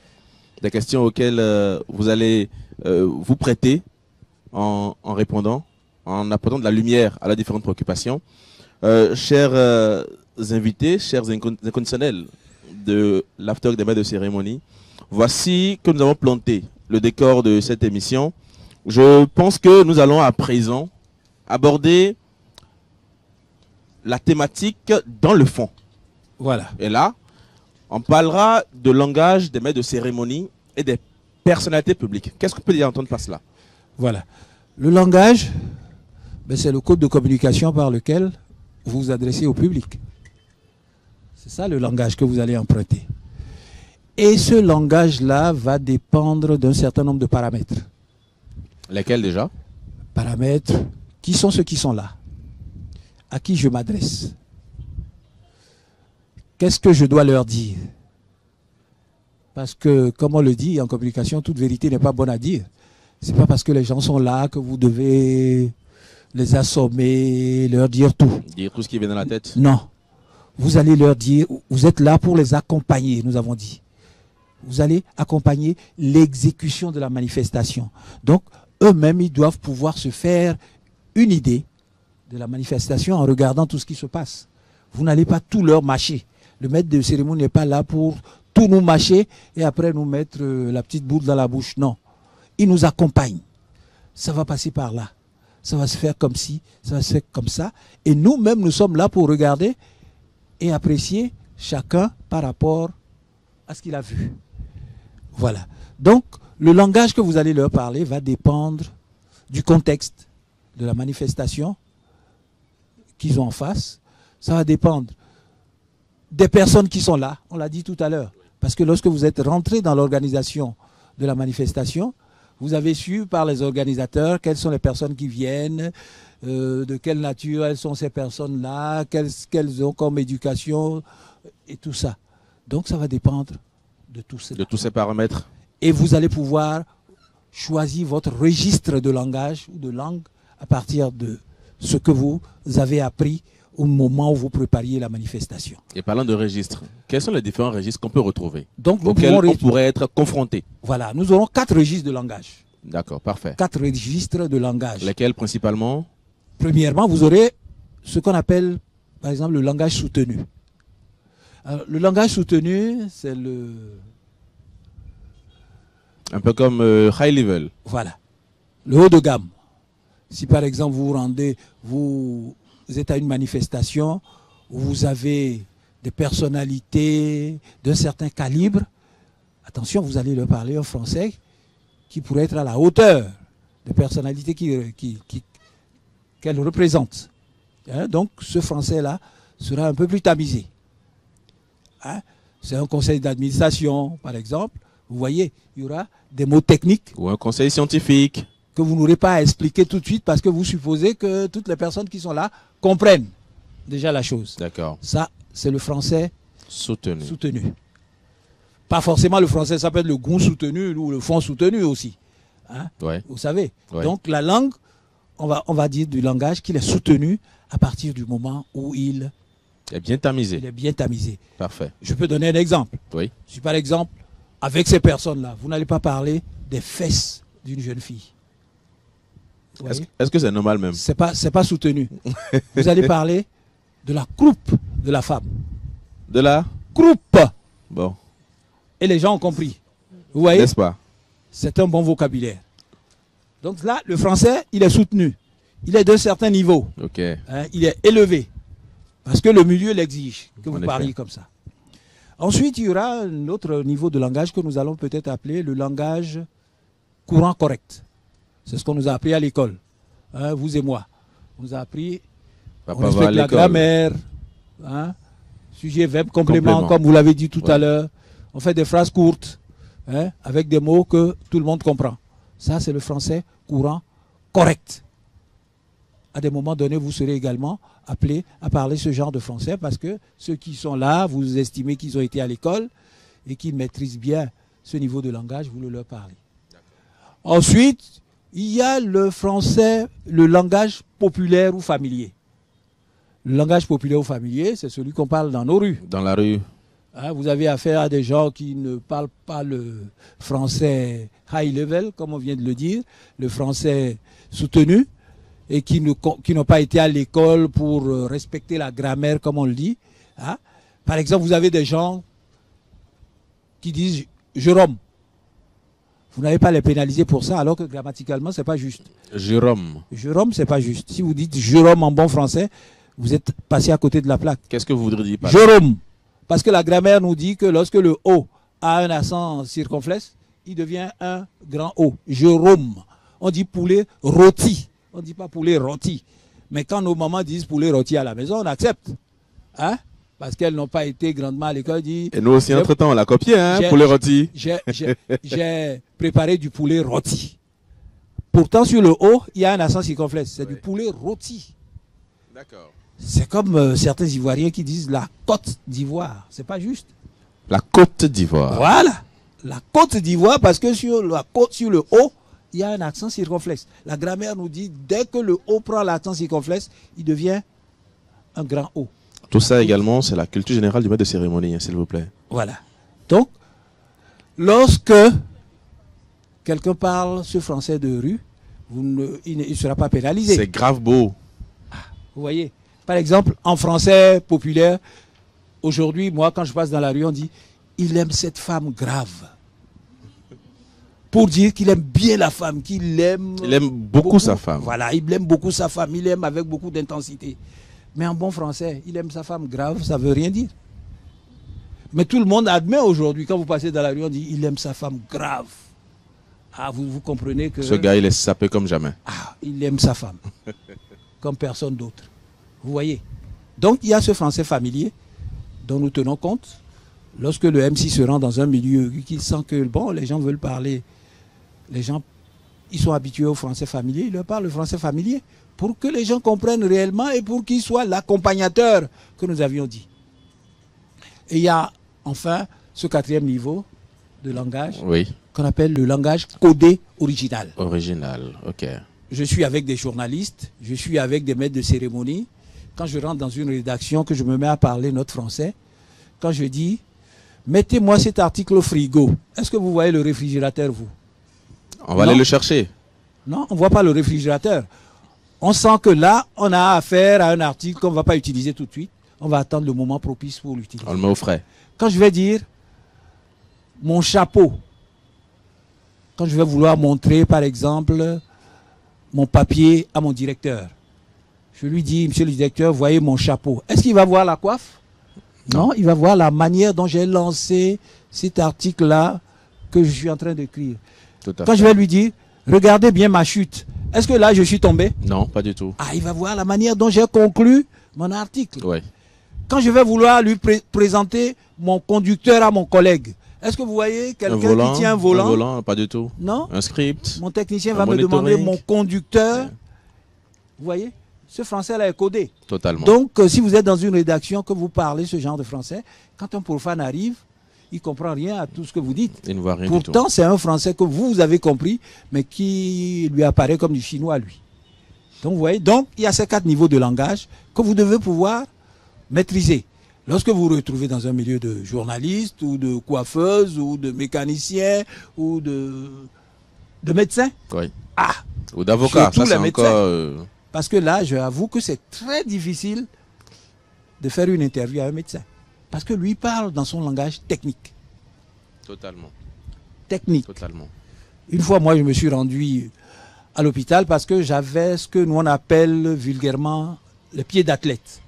Des questions auxquelles vous allez vous prêter en répondant, en apportant de la lumière à la différentes préoccupations. Chers invités, chers inconditionnels de l'After des maîtres de cérémonie, voici que nous avons planté le décor de cette émission. Je pense que nous allons à présent aborder la thématique dans le fond. Voilà. Et là, on parlera de langage des maîtres de cérémonie et des personnalités publiques. Qu'est-ce qu'on peut dire entendre par cela? Voilà. Le langage, c'est le code de communication par lequel vous vous adressez au public. C'est ça le langage que vous allez emprunter. Et ce langage-là va dépendre d'un certain nombre de paramètres. Lesquels déjà? Paramètres, qui sont ceux qui sont là? À qui je m'adresse? Qu'est-ce que je dois leur dire? Parce que, comme on le dit en communication, toute vérité n'est pas bonne à dire. Ce n'est pas parce que les gens sont là que vous devez les assommer, leur dire tout. Dire tout ce qui vient dans la tête? Non. Vous allez leur dire, vous êtes là pour les accompagner, nous avons dit. Vous allez accompagner l'exécution de la manifestation. Donc, eux-mêmes, ils doivent pouvoir se faire une idée de la manifestation en regardant tout ce qui se passe. Vous n'allez pas tout leur mâcher. Le maître de cérémonie n'est pas là pour tout nous mâcher et après nous mettre la petite boule dans la bouche. Non. Il nous accompagne. Ça va passer par là. Ça va se faire comme ci, ça va se faire comme ça. Et nous-mêmes, nous sommes là pour regarder et apprécier chacun par rapport à ce qu'il a vu. Voilà. Donc, le langage que vous allez leur parler va dépendre du contexte de la manifestation qu'ils ont en face. Ça va dépendre des personnes qui sont là. On l'a dit tout à l'heure. Parce que lorsque vous êtes rentré dans l'organisation de la manifestation, vous avez su par les organisateurs quelles sont les personnes qui viennent, de quelle nature elles sont ces personnes-là, qu'elles ont comme éducation et tout ça. Donc ça va dépendre de tout cela. De tous ces paramètres. Et vous allez pouvoir choisir votre registre de langage ou de langue à partir de ce que vous avez appris au moment où vous prépariez la manifestation. Et parlant de registres, quels sont les différents registres qu'on peut retrouver, Donc, auxquels on pourrait être confronté? Voilà, nous aurons 4 registres de langage. D'accord, parfait. 4 registres de langage. Lesquels principalement? Premièrement, vous aurez ce qu'on appelle, par exemple, le langage soutenu. Alors, le langage soutenu, c'est le... Un peu comme high level. Voilà, le haut de gamme. Si par exemple vous êtes à une manifestation où vous avez des personnalités d'un certain calibre, attention, vous allez leur parler en français qui pourrait être à la hauteur des personnalités qu'elle représente. Hein? Donc ce français-là sera un peu plus tamisé. Hein? C'est un conseil d'administration, par exemple. Vous voyez, il y aura des mots techniques. Ou un conseil scientifique. Que vous n'aurez pas à expliquer tout de suite parce que vous supposez que toutes les personnes qui sont là comprennent déjà la chose. D'accord. Ça, c'est le français soutenu. Pas forcément le français, ça peut être le goût soutenu ou le fond soutenu aussi. Hein? Ouais. Vous savez. Ouais. Donc la langue, on va dire du langage qu'il est soutenu à partir du moment où il est bien tamisé. Il est bien tamisé. Parfait. Je peux donner un exemple. Oui. Si par exemple, avec ces personnes-là, vous n'allez pas parler des fesses d'une jeune fille. Est-ce que c'est normal même? C'est pas soutenu. Vous allez parler de la croupe de la femme. De la croupe. Bon. Et les gens ont compris. Vous voyez? N'est-ce pas? C'est un bon vocabulaire. Donc là, le français, il est soutenu. Il est d'un certain niveau. Ok. Hein, il est élevé. Parce que le milieu l'exige, que vous parliez comme ça. Ensuite, il y aura un autre niveau de langage que nous allons peut-être appeler le langage courant correct. C'est ce qu'on nous a appris à l'école, hein, vous et moi. On nous a appris, on respecte la grammaire, hein, sujet, verbe, complément, comme vous l'avez dit tout à l'heure. On fait des phrases courtes, hein, avec des mots que tout le monde comprend. Ça, c'est le français courant correct. À des moments donnés, vous serez également appelés à parler ce genre de français parce que ceux qui sont là, vous estimez qu'ils ont été à l'école et qu'ils maîtrisent bien ce niveau de langage, vous le leur parlez. Ensuite, il y a le français, le langage populaire ou familier. Le langage populaire ou familier, c'est celui qu'on parle dans nos rues. Dans la rue. Hein, vous avez affaire à des gens qui ne parlent pas le français high level, comme on vient de le dire, le français soutenu, et qui n'ont pas été à l'école pour respecter la grammaire, comme on le dit. Hein. Par exemple, vous avez des gens qui disent « Jérôme ». Vous n'avez pas les pénaliser pour ça, alors que grammaticalement, ce n'est pas juste. Jérôme. Jérôme, ce n'est pas juste. Si vous dites Jérôme en bon français, vous êtes passé à côté de la plaque. Qu'est-ce que vous voudriez dire par Jérôme. Parce que la grammaire nous dit que lorsque le O a un accent circonflexe, il devient un grand O. Jérôme. On dit poulet rôti. On ne dit pas poulet rôti. Mais quand nos mamans disent poulet rôti à la maison, on accepte. Hein? Parce qu'elles n'ont pas été grandement à l'école. Et nous aussi, entre-temps, on l'a copié, hein, poulet rôti. J'ai préparé du poulet rôti. Pourtant, sur le haut, il y a un accent circonflexe. C'est du poulet rôti. D'accord. C'est comme certains Ivoiriens qui disent la Côte d'Ivoire. C'est pas juste. La Côte d'Ivoire. Voilà. La Côte d'Ivoire, parce que sur la côte, sur le haut, il y a un accent circonflexe. La grammaire nous dit, dès que le haut prend l'accent circonflexe, il devient un grand O. Tout ça également, c'est la culture générale du maître de cérémonie, hein, s'il vous plaît. Voilà. Donc, lorsque quelqu'un parle ce français de rue, il ne sera pas pénalisé. C'est grave beau. Vous voyez. Par exemple, en français populaire, aujourd'hui, moi, quand je passe dans la rue, on dit « il aime cette femme grave ». Pour dire qu'il aime bien la femme, qu'il aime... Il aime beaucoup sa femme. Voilà, il aime beaucoup sa femme, il aime avec beaucoup d'intensité. Mais en bon français, il aime sa femme grave, ça ne veut rien dire. Mais tout le monde admet aujourd'hui, quand vous passez dans la rue, on dit il aime sa femme grave. Ah, vous comprenez que... Ce gars, il est sapé comme jamais. Ah, il aime sa femme. Comme personne d'autre. Vous voyez. Donc, il y a ce français familier dont nous tenons compte. lorsque le MC se rend dans un milieu, qu'il sent que bon, les gens veulent parler, les gens, ils sont habitués au français familier, il leur parle le français familier pour que les gens comprennent réellement et pour qu'il soit l'accompagnateur que nous avions dit. Et il y a enfin ce quatrième niveau de langage qu'on appelle le langage codé original. Original, ok. Je suis avec des journalistes, je suis avec des maîtres de cérémonie. Quand je rentre dans une rédaction, que je me mets à parler notre français, quand je dis « Mettez-moi cet article au frigo », est-ce que vous voyez le réfrigérateur, vous? On va aller le chercher. Non, on ne voit pas le réfrigérateur. On sent que là, on a affaire à un article qu'on ne va pas utiliser tout de suite. On va attendre le moment propice pour l'utiliser. On le met au frais. Quand je vais dire « mon chapeau », quand je vais vouloir montrer, par exemple, mon papier à mon directeur, je lui dis, monsieur le directeur, voyez mon chapeau. Est-ce qu'il va voir la coiffe? Non, il va voir la manière dont j'ai lancé cet article-là que je suis en train d'écrire. Quand je vais lui dire, regardez bien ma chute, est-ce que là je suis tombé? Non, pas du tout. Ah, il va voir la manière dont j'ai conclu mon article. Oui. Quand je vais vouloir lui présenter mon conducteur à mon collègue, est-ce que vous voyez quelqu'un qui tient un volant? Un volant, pas du tout. Non. Un script. Mon technicien va me demander mon conducteur. Vous voyez? Ce français-là est codé. Totalement. Donc, si vous êtes dans une rédaction, que vous parlez ce genre de français, quand un profane arrive, il ne comprend rien à tout ce que vous dites. Il ne voit rien Pourtant, du tout. c'est un français que vous avez compris, mais qui lui apparaît comme du chinois, lui. Donc, vous voyez, donc, il y a ces 4 niveaux de langage que vous devez pouvoir maîtriser. Lorsque vous vous retrouvez dans un milieu de journaliste, ou de coiffeuse, ou de mécanicien, ou de médecin. Oui. Ah, ou d'avocat, ça c'est encore... Parce que là, je avoue que c'est très difficile de faire une interview à un médecin. Parce que lui parle dans son langage technique. Totalement. Technique. Totalement. Une fois, moi, je me suis rendu à l'hôpital parce que j'avais ce que nous on appelle vulgairement le pied d'athlète.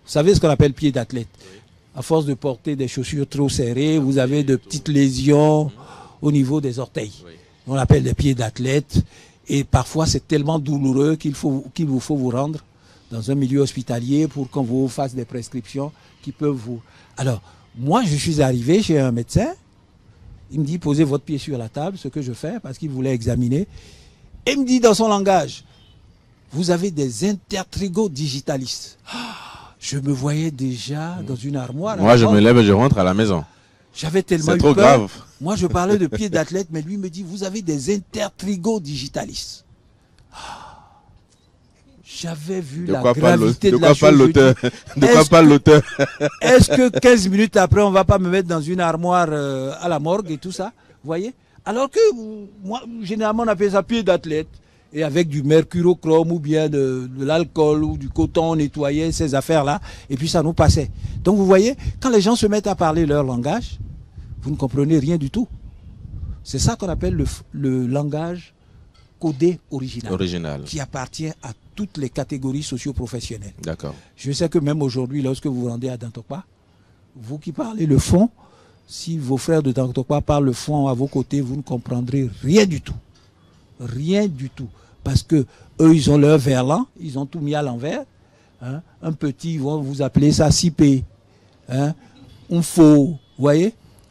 Vous savez ce qu'on appelle pied d'athlète? Oui. À force de porter des chaussures trop serrées, vous avez de petites lésions au niveau des orteils. Oui. On appelle les pieds d'athlète. Et parfois, c'est tellement douloureux qu'il vous faut vous rendre dans un milieu hospitalier pour qu'on vous fasse des prescriptions qui peuvent vous... Alors, moi, je suis arrivé chez un médecin. Il me dit, posez votre pied sur la table, ce que je fais, parce qu'il voulait examiner. Et il me dit dans son langage, vous avez des intertrigos digitalistes. Je me voyais déjà dans une armoire. Moi, je me lève et je rentre à la maison. J'avais tellement eu trop peur. Grave. Moi, je parlais de pied d'athlète, mais lui me dit, vous avez des intertrigos digitalistes. J'avais vu la gravité de la chose. De quoi parle l'auteur? Est-ce que 15 minutes après, on ne va pas me mettre dans une armoire à la morgue et tout ça? Vous voyez? Alors que, moi, généralement, on appelle ça pied d'athlète. Et avec du mercurochrome ou bien de l'alcool ou du coton, on nettoyait ces affaires-là. Et puis ça nous passait. Donc vous voyez, quand les gens se mettent à parler leur langage, vous ne comprenez rien du tout. C'est ça qu'on appelle le langage codé original. Qui appartient à toutes les catégories socio-professionnelles. D'accord. Je sais que même aujourd'hui, lorsque vous vous rendez à Dantokpa, vous qui parlez le fond, si vos frères de Dantokpa parlent le fond à vos côtés, vous ne comprendrez rien du tout. Rien du tout. Parce que eux, ils ont leur verlan, ils ont tout mis à l'envers. Hein. Un petit, ils vont vous appeler ça 6P. Hein. Un faux. Vous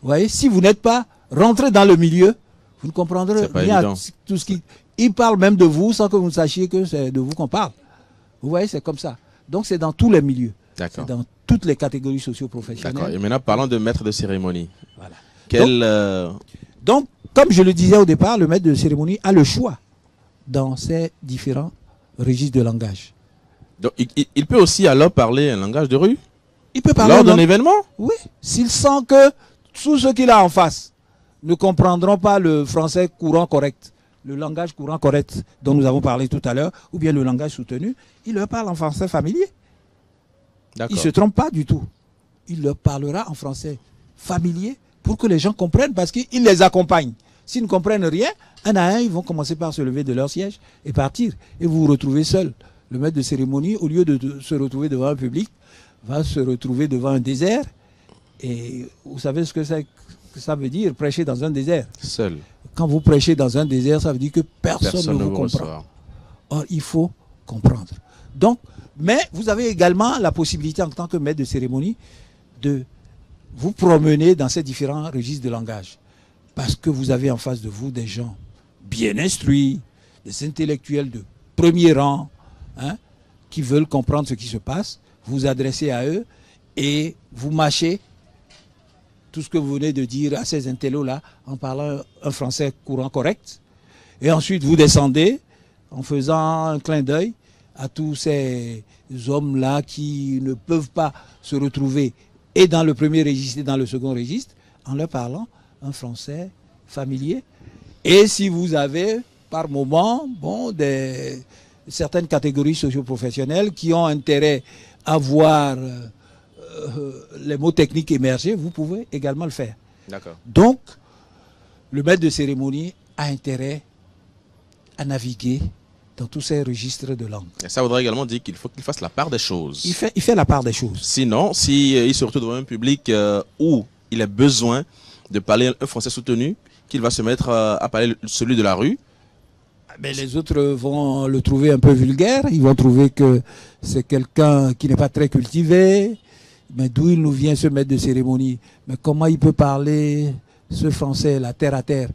voyez? Si vous n'êtes pas rentré dans le milieu, vous ne comprendrez rien à tout ce qui... Ils parlent même de vous sans que vous ne sachiez que c'est de vous qu'on parle. Vous voyez, c'est comme ça. Donc c'est dans tous les milieux. C'est dans toutes les catégories socio-professionnelles. D'accord. Et maintenant, parlons de maître de cérémonie. Voilà. Donc, comme je le disais au départ, le maître de cérémonie a le choix dans ces différents registres de langage. Donc, il peut aussi alors parler un langage de rue? Il peut parler lors d'un événement? Oui. S'il sent que tous ceux qu'il a en face ne comprendront pas le français courant correct, le langage courant correct dont nous avons parlé tout à l'heure, ou bien le langage soutenu, il leur parle en français familier. Il ne se trompe pas du tout. Il leur parlera en français familier pour que les gens comprennent, parce qu'il les accompagne. S'ils ne comprennent rien, un à un, ils vont commencer par se lever de leur siège et partir. Et vous vous retrouvez seul. Le maître de cérémonie, au lieu de se retrouver devant un public, va se retrouver devant un désert. Et vous savez ce que ça veut dire, prêcher dans un désert? Seul. Quand vous prêchez dans un désert, ça veut dire que personne ne vous comprend. Or, il faut comprendre. Donc, mais vous avez également la possibilité, en tant que maître de cérémonie, de vous promenez dans ces différents registres de langage. Parce que vous avez en face de vous des gens bien instruits, des intellectuels de premier rang, hein, qui veulent comprendre ce qui se passe. Vous vous adressez à eux et vous mâchez tout ce que vous venez de dire à ces intellos-là en parlant un français courant correct. Et ensuite, vous descendez en faisant un clin d'œil à tous ces hommes-là qui ne peuvent pas se retrouver et dans le premier registre et dans le second registre en leur parlant un français familier. Et si vous avez par moment certaines catégories socio-professionnelles qui ont intérêt à voir les mots techniques émerger, vous pouvez également le faire. D'accord. Donc, le maître de cérémonie a intérêt à naviguer dans tous ces registres de langue. Et ça voudrait également dire qu'il faut qu'il fasse la part des choses. Il fait la part des choses. Sinon, s'il se retrouve devant un public où il a besoin de parler un français soutenu, qu'il va se mettre à parler celui de la rue. Mais les autres vont le trouver un peu vulgaire. Ils vont trouver que c'est quelqu'un qui n'est pas très cultivé. Mais d'où il nous vient ce maître de cérémonie? Mais comment il peut parler ce français, la terre à terre,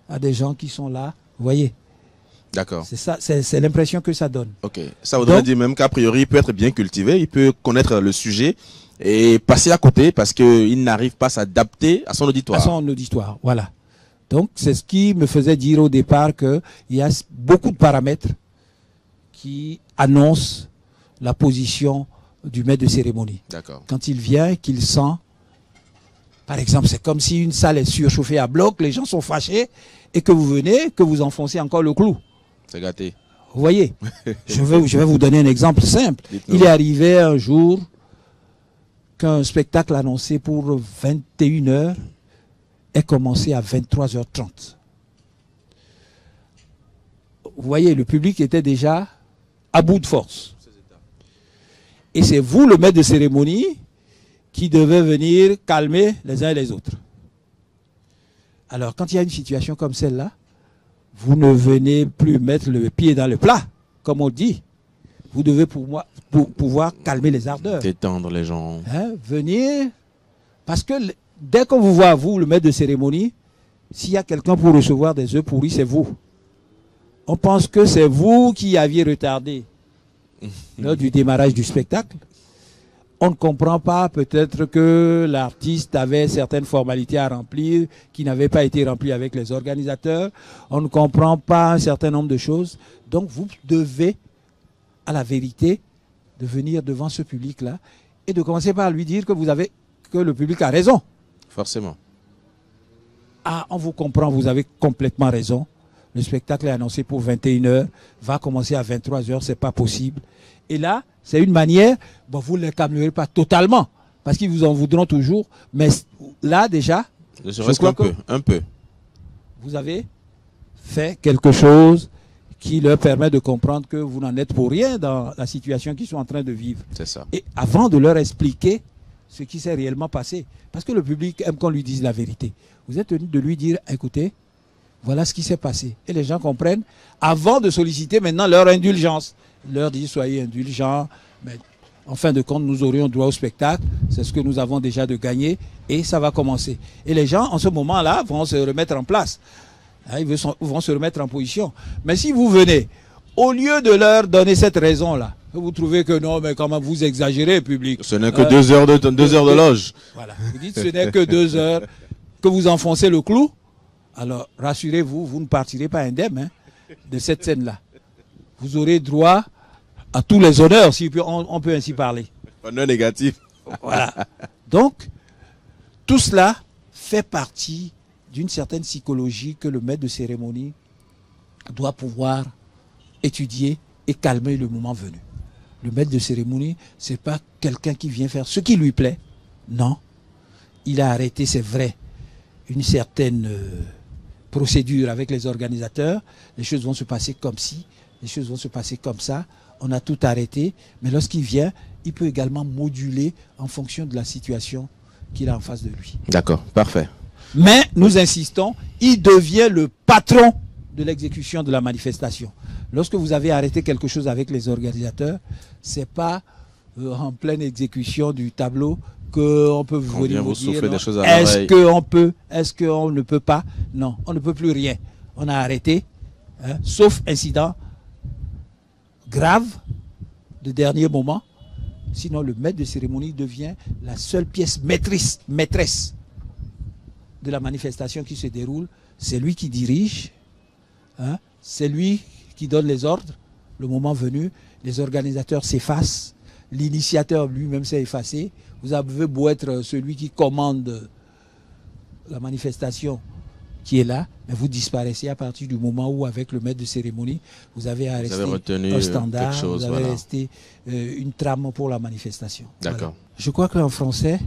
à des gens qui sont là? Vous voyez? D'accord. C'est ça, c'est l'impression que ça donne. Ok. Ça voudrait dire même qu'a priori, il peut être bien cultivé, il peut connaître le sujet et passer à côté parce qu'il n'arrive pas à s'adapter à son auditoire. À son auditoire, voilà. Donc, c'est ce qui me faisait dire au départ qu'il y a beaucoup de paramètres qui annoncent la position du maître de cérémonie. D'accord. Quand il vient, qu'il sent, par exemple, c'est comme si une salle est surchauffée à bloc, les gens sont fâchés, et que vous venez, que vous enfoncez encore le clou. C'est gâté. Vous voyez, je vais vous donner un exemple simple. Il est arrivé un jour qu'un spectacle annoncé pour 21h est commencé à 23h30. Vous voyez, le public était déjà à bout de force. Et c'est vous, le maître de cérémonie, qui devez venir calmer les uns et les autres. Alors, quand il y a une situation comme celle-là, vous ne venez plus mettre le pied dans le plat, comme on dit. Vous devez pouvoir calmer les ardeurs. Détendre les gens. Hein, venir, parce que dès qu'on vous voit, vous, le maître de cérémonie, s'il y a quelqu'un pour recevoir des œufs pourris, c'est vous. On pense que c'est vous qui aviez retardé lors du démarrage du spectacle. On ne comprend pas peut-être que l'artiste avait certaines formalités à remplir qui n'avaient pas été remplies avec les organisateurs. On ne comprend pas un certain nombre de choses. Donc vous devez, à la vérité, de venir devant ce public-là et de commencer par lui dire que le public a raison. Forcément. Ah, on vous comprend, vous avez complètement raison. Le spectacle est annoncé pour 21h, va commencer à 23h, c'est pas possible. Et là, c'est une manière, bon, vous ne les calmerez pas totalement, parce qu'ils vous en voudront toujours, mais là déjà, je crois un peu. Vous avez fait quelque chose qui leur permet de comprendre que vous n'en êtes pour rien dans la situation qu'ils sont en train de vivre. C'est ça. Et avant de leur expliquer ce qui s'est réellement passé, parce que le public aime qu'on lui dise la vérité, vous êtes tenu de lui dire, écoutez, voilà ce qui s'est passé. Et les gens comprennent, avant de solliciter maintenant leur indulgence. Ils leur disent, soyez indulgents, mais en fin de compte, nous aurions droit au spectacle, c'est ce que nous avons déjà de gagner, et ça va commencer. Et les gens, en ce moment-là, vont se remettre en place. Hein, ils vont se remettre en position. Mais si vous venez, au lieu de leur donner cette raison-là, vous trouvez que non, mais comment vous exagérez, public. Ce n'est que 2 heures de loge. Voilà, vous dites ce n'est que 2 heures que vous enfoncez le clou. Alors, rassurez-vous, vous ne partirez pas indemne hein, de cette scène-là. Vous aurez droit à tous les honneurs, si on peut ainsi parler. Honneur négatif. Voilà. Donc, tout cela fait partie d'une certaine psychologie que le maître de cérémonie doit pouvoir étudier et calmer le moment venu. Le maître de cérémonie, ce n'est pas quelqu'un qui vient faire ce qui lui plaît. Non. Il a arrêté, c'est vrai, une certaine procédure avec les organisateurs. Les choses vont se passer comme ci, les choses vont se passer comme ça. On a tout arrêté. Mais lorsqu'il vient, il peut également moduler en fonction de la situation qu'il a en face de lui. D'accord, parfait. Mais nous insistons, il devient le patron de l'exécution de la manifestation. Lorsque vous avez arrêté quelque chose avec les organisateurs, ce n'est pas en pleine exécution du tableau qu'on peut Qu'on vient venir vous vous dire, souffler des non, choses à est-ce l'oreille. qu'on peut, est-ce qu'on ne peut pas? Non, on ne peut plus rien. On a arrêté, hein, sauf incident grave de dernier moment. Sinon, le maître de cérémonie devient la seule pièce maîtresse de la manifestation qui se déroule. C'est lui qui dirige, hein, c'est lui qui donne les ordres. Le moment venu, les organisateurs s'effacent, l'initiateur lui-même s'est effacé. Vous avez beau être celui qui commande la manifestation qui est là, mais vous disparaissez à partir du moment où, avec le maître de cérémonie, vous avez retenu un standard, quelque chose, vous avez voilà. resté une trame pour la manifestation. D'accord. Voilà. Je crois qu'en français,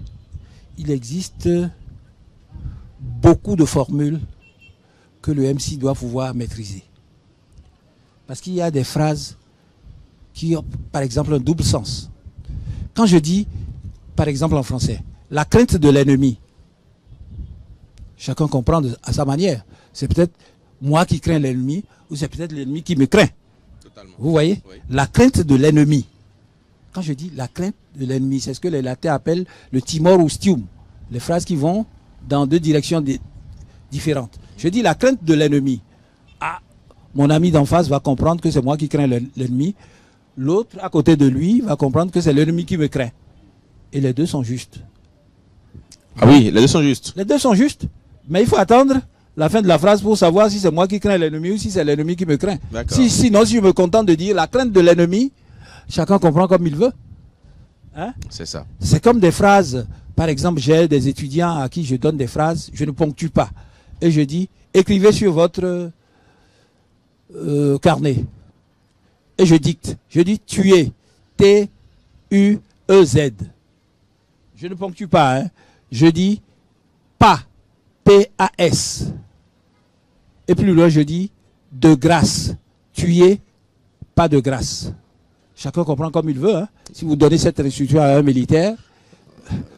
il existe beaucoup de formules que le MC doit pouvoir maîtriser. Parce qu'il y a des phrases qui ont, par exemple, un double sens. Quand je dis, par exemple en français, la crainte de l'ennemi, chacun comprend à sa manière. C'est peut-être moi qui crains l'ennemi, ou c'est peut-être l'ennemi qui me craint. Totalement. Vous voyez? Oui. La crainte de l'ennemi. Quand je dis la crainte de l'ennemi, c'est ce que les latins appellent le timor ou stium. Les phrases qui vont dans deux directions différentes. Je dis la crainte de l'ennemi. Ah, mon ami d'en face va comprendre que c'est moi qui crains l'ennemi. L'autre à côté de lui va comprendre que c'est l'ennemi qui me craint. Et les deux sont justes. Ah oui, les deux sont justes. Les deux sont justes. Mais il faut attendre la fin de la phrase pour savoir si c'est moi qui crains l'ennemi ou si c'est l'ennemi qui me craint. Sinon, si je me contente de dire la crainte de l'ennemi, chacun comprend comme il veut. Hein? C'est ça. C'est comme des phrases. Par exemple, j'ai des étudiants à qui je donne des phrases, je ne ponctue pas. Et je dis, écrivez sur votre carnet. Et je dicte. Je dis tuer. T-U-E-Z. Je ne ponctue pas. Hein. Je dis pas. P-A-S. Et plus loin, je dis de grâce. Tuer, pas de grâce. Chacun comprend comme il veut. Hein. Si vous donnez cette instruction à un militaire,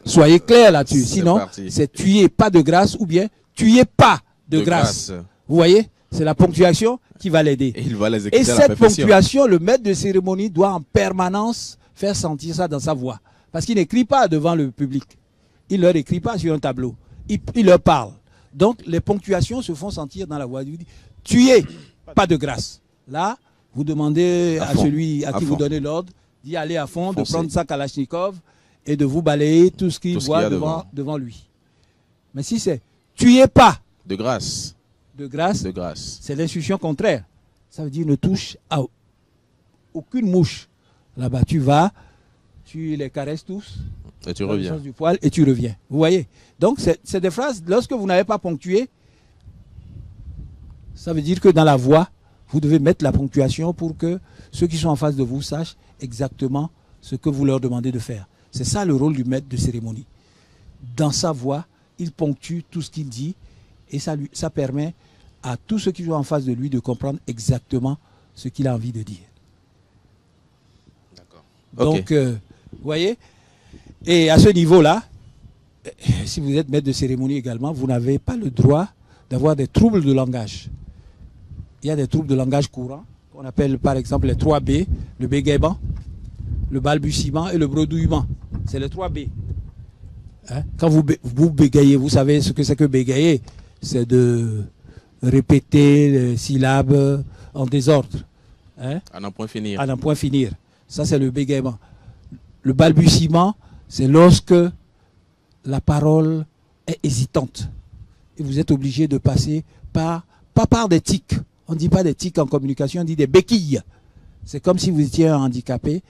soyez clair là-dessus. Sinon, c'est tuer, pas de grâce, ou bien tuer pas de grâce. Vous voyez? C'est la ponctuation qui va l'aider. Et il va les exécuter Et à la cette perfection. ponctuation, le maître de cérémonie doit en permanence faire sentir ça dans sa voix. Parce qu'il n'écrit pas devant le public. Il ne leur écrit pas sur un tableau. Il leur parle. Donc, les ponctuations se font sentir dans la voix. Il dit, tuez, pas de grâce. Là, vous demandez à celui à qui vous donnez l'ordre d'y aller à fond, de prendre sa Kalachnikov et de vous balayer tout ce qu'il voit devant lui. Mais si c'est tuez pas de grâce, c'est l'instruction contraire. Ça veut dire ne touche à aucune mouche. Là-bas, tu vas, tu les caresses tous. Et tu reviens. Du poil et tu reviens. Vous voyez? Donc, c'est des phrases, lorsque vous n'avez pas ponctué, ça veut dire que dans la voix, vous devez mettre la ponctuation pour que ceux qui sont en face de vous sachent exactement ce que vous leur demandez de faire. C'est ça le rôle du maître de cérémonie. Dans sa voix, il ponctue tout ce qu'il dit et ça permet à tous ceux qui sont en face de lui de comprendre exactement ce qu'il a envie de dire. D'accord. Donc, vous voyez? Et à ce niveau-là, si vous êtes maître de cérémonie également, vous n'avez pas le droit d'avoir des troubles de langage. Il y a des troubles de langage courants, qu'on appelle par exemple les 3 B, le bégaiement, le balbutiement et le bredouillement. C'est les 3 B. Hein? Quand vous bégayez, vous savez ce que c'est que bégayer? C'est de répéter les syllabes en désordre. Hein? À n'en point finir. À n'en point finir. Ça, c'est le bégaiement. Le balbutiement, c'est lorsque la parole est hésitante. Et vous êtes obligé de passer pas par des tics. On ne dit pas des tics en communication, on dit des béquilles. C'est comme si vous étiez un handicapé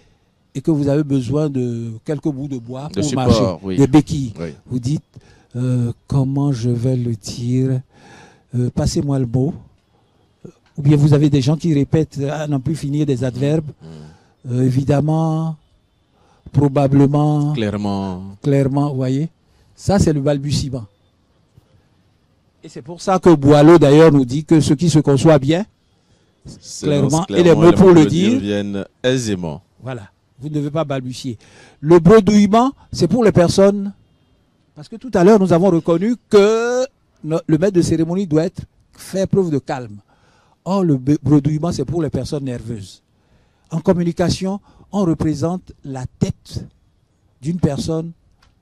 et que vous avez besoin de quelques bouts de bois pour marcher. Oui. Des béquilles. Oui. Vous dites, comment je vais le dire? Passez-moi le mot. Ou bien vous avez des gens qui répètent à n'en plus finir des adverbes. Évidemment, probablement, clairement, vous voyez. Ça, c'est le balbutiement. Et c'est pour ça que Boileau, d'ailleurs, nous dit que ce qui se conçoit bien, clairement, et les mots pour le dire viennent aisément. Voilà, vous ne devez pas balbutier. Le bredouillement, c'est pour les personnes, parce que tout à l'heure, nous avons reconnu que le maître de cérémonie doit faire preuve de calme. Or, le bredouillement, c'est pour les personnes nerveuses. En communication, on représente la tête d'une personne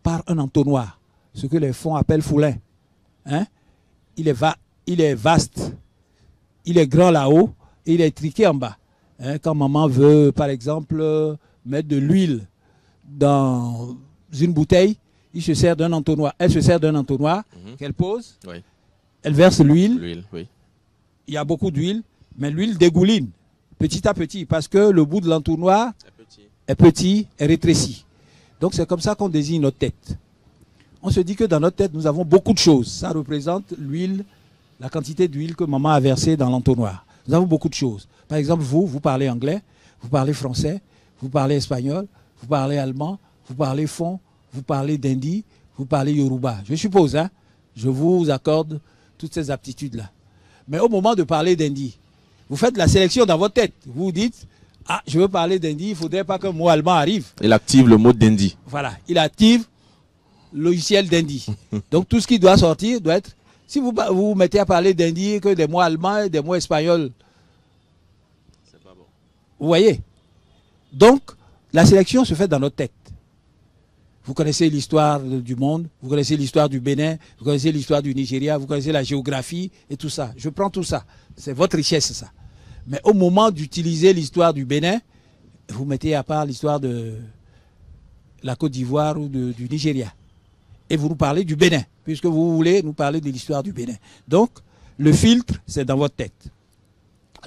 par un entonnoir, ce que les fonds appellent foulin. Hein? Il est vaste, il est grand là-haut et il est étriqué en bas. Hein? Quand maman veut, par exemple, mettre de l'huile dans une bouteille, il se sert d'un entonnoir. Elle se sert d'un entonnoir qu'elle pose, Oui. elle verse l'huile. L'huile, oui. Il y a beaucoup d'huile, mais l'huile dégouline petit à petit parce que le bout de l'entonnoir est petit et rétréci. Donc c'est comme ça qu'on désigne notre tête. On se dit que dans notre tête, nous avons beaucoup de choses. Ça représente l'huile, la quantité d'huile que maman a versée dans l'entonnoir. Nous avons beaucoup de choses. Par exemple, vous parlez anglais, vous parlez français, vous parlez espagnol, vous parlez allemand, vous parlez fon, vous parlez d'indi, vous parlez yoruba. Je suppose, hein, je vous accorde toutes ces aptitudes-là. Mais au moment de parler d'indi, vous faites la sélection dans votre tête. Vous vous dites, ah, je veux parler d'indi, il ne faudrait pas qu'un mot allemand arrive. Il active le mot d'indi. Voilà, il active le logiciel d'indi. Donc tout ce qui doit sortir doit être... Si vous vous mettez à parler d'indi, que des mots allemands et des mots espagnols, c'est pas bon. Vous voyez? Donc, la sélection se fait dans notre tête. Vous connaissez l'histoire du monde, vous connaissez l'histoire du Bénin, vous connaissez l'histoire du Nigeria, vous connaissez la géographie et tout ça. Je prends tout ça. C'est votre richesse, ça. Mais au moment d'utiliser l'histoire du Bénin, vous mettez à part l'histoire de la Côte d'Ivoire ou du Nigeria. Et vous nous parlez du Bénin, puisque vous voulez nous parler de l'histoire du Bénin. Donc, le filtre, c'est dans votre tête.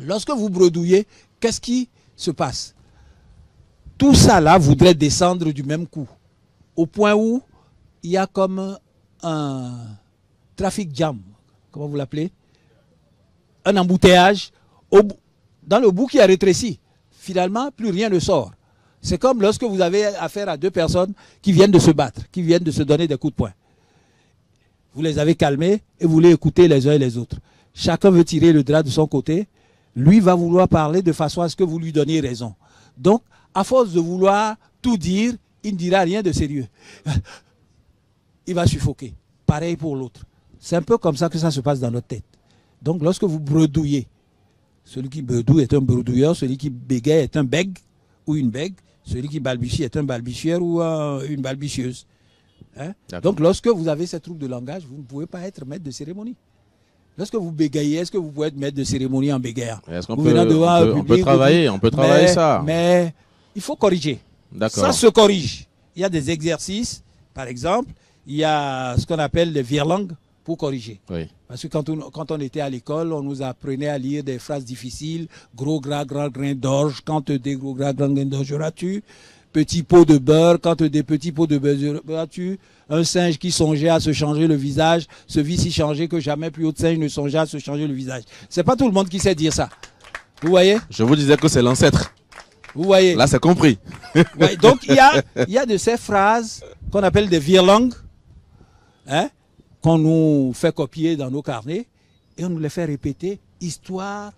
Lorsque vous bredouillez, qu'est-ce qui se passe? Tout ça là voudrait descendre du même coup. Au point où il y a comme un trafic jam, comment vous l'appelez? Un embouteillage dans le bout qui a rétréci. Finalement, plus rien ne sort. C'est comme lorsque vous avez affaire à deux personnes qui viennent de se battre, qui viennent de se donner des coups de poing. Vous les avez calmés et vous les écoutez les uns et les autres. Chacun veut tirer le drap de son côté. Lui va vouloir parler de façon à ce que vous lui donniez raison. Donc, à force de vouloir tout dire, il ne dira rien de sérieux. Il va suffoquer. Pareil pour l'autre. C'est un peu comme ça que ça se passe dans notre tête. Donc, lorsque vous bredouillez, celui qui bredouille est un bredouilleur, celui qui bégaye est un bègue ou une bègue, celui qui balbutie est un balbutieur ou une balbutieuse. Hein? Donc, lorsque vous avez ces troubles de langage, vous ne pouvez pas être maître de cérémonie. Lorsque vous bégayez, est-ce que vous pouvez être maître de cérémonie en bégayant? Est-ce qu'on peut travailler ça? Mais il faut corriger. Ça se corrige. Il y a des exercices, par exemple, il y a ce qu'on appelle les virlangues pour corriger. Oui. Parce que quand on était à l'école, on nous apprenait à lire des phrases difficiles. Gros gras grand grain d'orge, quand des gros gras grand grain d'orge auras-tu? Petit pot de beurre, quand des petits pots de beurre auras-tu? Un singe qui songeait à se changer le visage, se vit si changé que jamais plus haut de singe ne songeait à se changer le visage. C'est pas tout le monde qui sait dire ça. Vous voyez? Je vous disais que c'est l'ancêtre. Vous voyez? Là, c'est compris. Ouais, donc, il y a de ces phrases qu'on appelle des virlangues, hein, qu'on nous fait copier dans nos carnets et on nous les fait répéter, histoire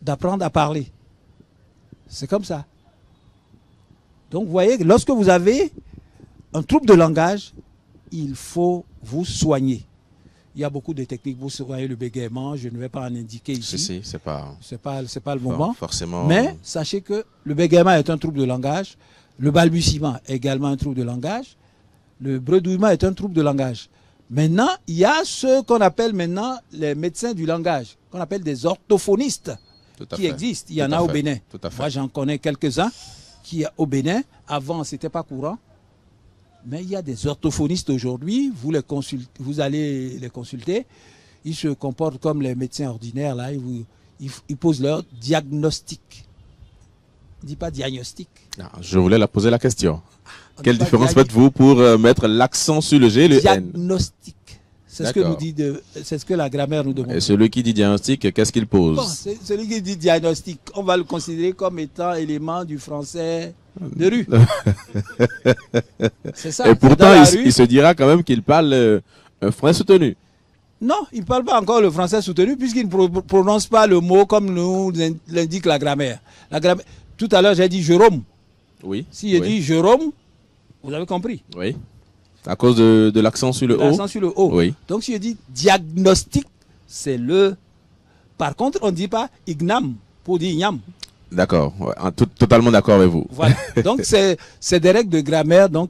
d'apprendre à parler. C'est comme ça. Donc, vous voyez, lorsque vous avez un trouble de langage, il faut vous soigner. Il y a beaucoup de techniques pour soigner le bégaiement. Je ne vais pas en indiquer ici. C'est pas le moment. Forcément. Mais sachez que le bégaiement est un trouble de langage. Le balbutiement est également un trouble de langage. Le bredouillement est un trouble de langage. Maintenant, il y a ce qu'on appelle maintenant les médecins du langage, qu'on appelle des orthophonistes qui existent. Il y en a au Bénin. Moi, j'en connais quelques-uns qui au Bénin. Avant, ce n'était pas courant. Mais il y a des orthophonistes aujourd'hui, vous allez les consulter, ils se comportent comme les médecins ordinaires, là, ils posent leur diagnostic. On ne dit pas diagnostic. Non, je voulais poser la question. Quelle différence faites-vous pour mettre l'accent sur le G et le N? Diagnostic. C'est ce que nous dit c'est ce que la grammaire nous demande. Et celui qui dit diagnostic, qu'est-ce qu'il pose? Bon, celui qui dit diagnostic, on va le considérer comme étant élément du français de rue. C'est ça. Et pourtant, il se dira quand même qu'il parle un français soutenu. Non, il ne parle pas encore le français soutenu puisqu'il ne prononce pas le mot comme nous l'indique la grammaire. Tout à l'heure, j'ai dit Jérôme. Oui. Si j'ai dit Jérôme, vous avez compris. Oui. À cause de l'accent sur le O. L'accent sur le O. Oui. Donc, si je dis diagnostic, c'est le... Par contre, on ne dit pas ignam pour dire ignam. D'accord, ouais, totalement d'accord avec vous. Voilà. Donc, c'est des règles de grammaire. Donc,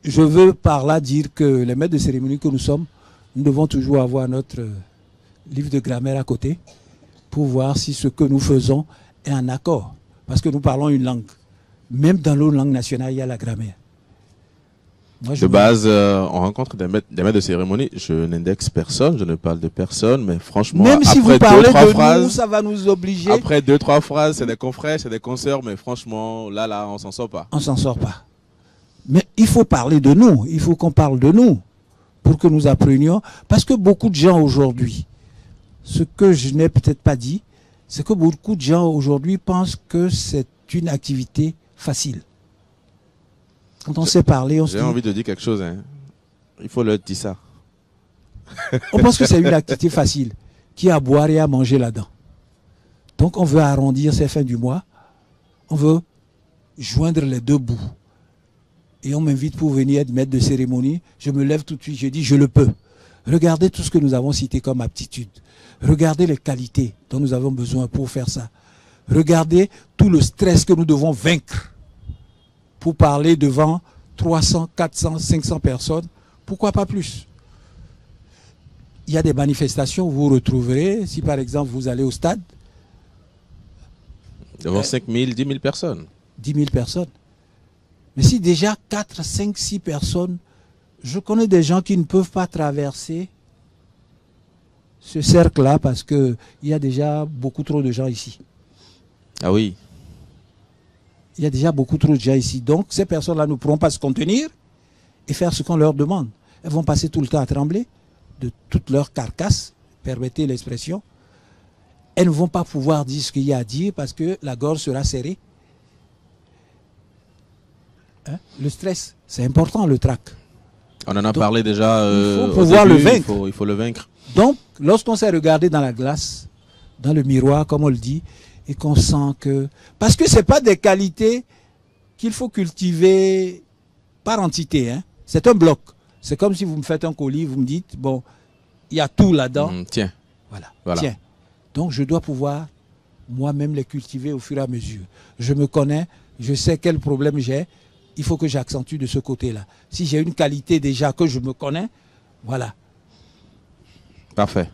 je veux par là dire que les maîtres de cérémonie que nous sommes, nous devons toujours avoir notre livre de grammaire à côté pour voir si ce que nous faisons est en accord. Parce que nous parlons une langue. Même dans nos langues nationales, il y a la grammaire. Moi, De base, on rencontre des maîtres de cérémonie. Je n'indexe personne, je ne parle de personne, mais franchement, même si après vous parlez deux, trois de phrases, nous, ça va nous obliger. après 2-3 phrases, c'est des confrères, c'est des consoeurs, mais franchement, là, on s'en sort pas. On s'en sort pas. Mais il faut parler de nous. Il faut qu'on parle de nous pour que nous apprenions. Parce que beaucoup de gens aujourd'hui, ce que je n'ai peut-être pas dit, c'est que beaucoup de gens aujourd'hui pensent que c'est une activité facile. Quand on sait parler, on se dit... J'ai envie de dire quelque chose. Hein. Il faut leur dire ça. On pense que c'est une activité facile, qui a à boire et à manger là-dedans. Donc on veut arrondir ces fins du mois. On veut joindre les deux bouts. Et on m'invite pour venir être maître de cérémonie. Je me lève tout de suite, je dis je le peux. Regardez tout ce que nous avons cité comme aptitude. Regardez les qualités dont nous avons besoin pour faire ça. Regardez tout le stress que nous devons vaincre pour parler devant 300, 400, 500 personnes. Pourquoi pas plus? Il y a des manifestations où vous retrouverez, si par exemple vous allez au stade. Devant 5 000, 10 000 personnes. 10 000 personnes. Mais si déjà 4, 5, 6 personnes, je connais des gens qui ne peuvent pas traverser ce cercle-là parce qu'il y a déjà beaucoup trop de gens ici. Ah oui. Il y a déjà beaucoup trop de gens ici. Donc ces personnes-là ne pourront pas se contenir et faire ce qu'on leur demande. Elles vont passer tout le temps à trembler de toute leur carcasse, permettez l'expression. Elles ne vont pas pouvoir dire ce qu'il y a à dire parce que la gorge sera serrée. Hein? Le stress, c'est important, le trac. On en a parlé déjà. Il faut pouvoir le vaincre. Il faut le vaincre. Donc, lorsqu'on s'est regardé dans la glace, dans le miroir, comme on le dit, et qu'on sent que... Parce que ce n'est pas des qualités qu'il faut cultiver par entité. Hein? C'est un bloc. C'est comme si vous me faites un colis, vous me dites, bon, il y a tout là-dedans. Tiens. Voilà. Tiens. Donc, je dois pouvoir moi-même les cultiver au fur et à mesure. Je me connais, je sais quel problème j'ai. Il faut que j'accentue de ce côté-là. Si j'ai une qualité déjà que je me connais, voilà. Parfait.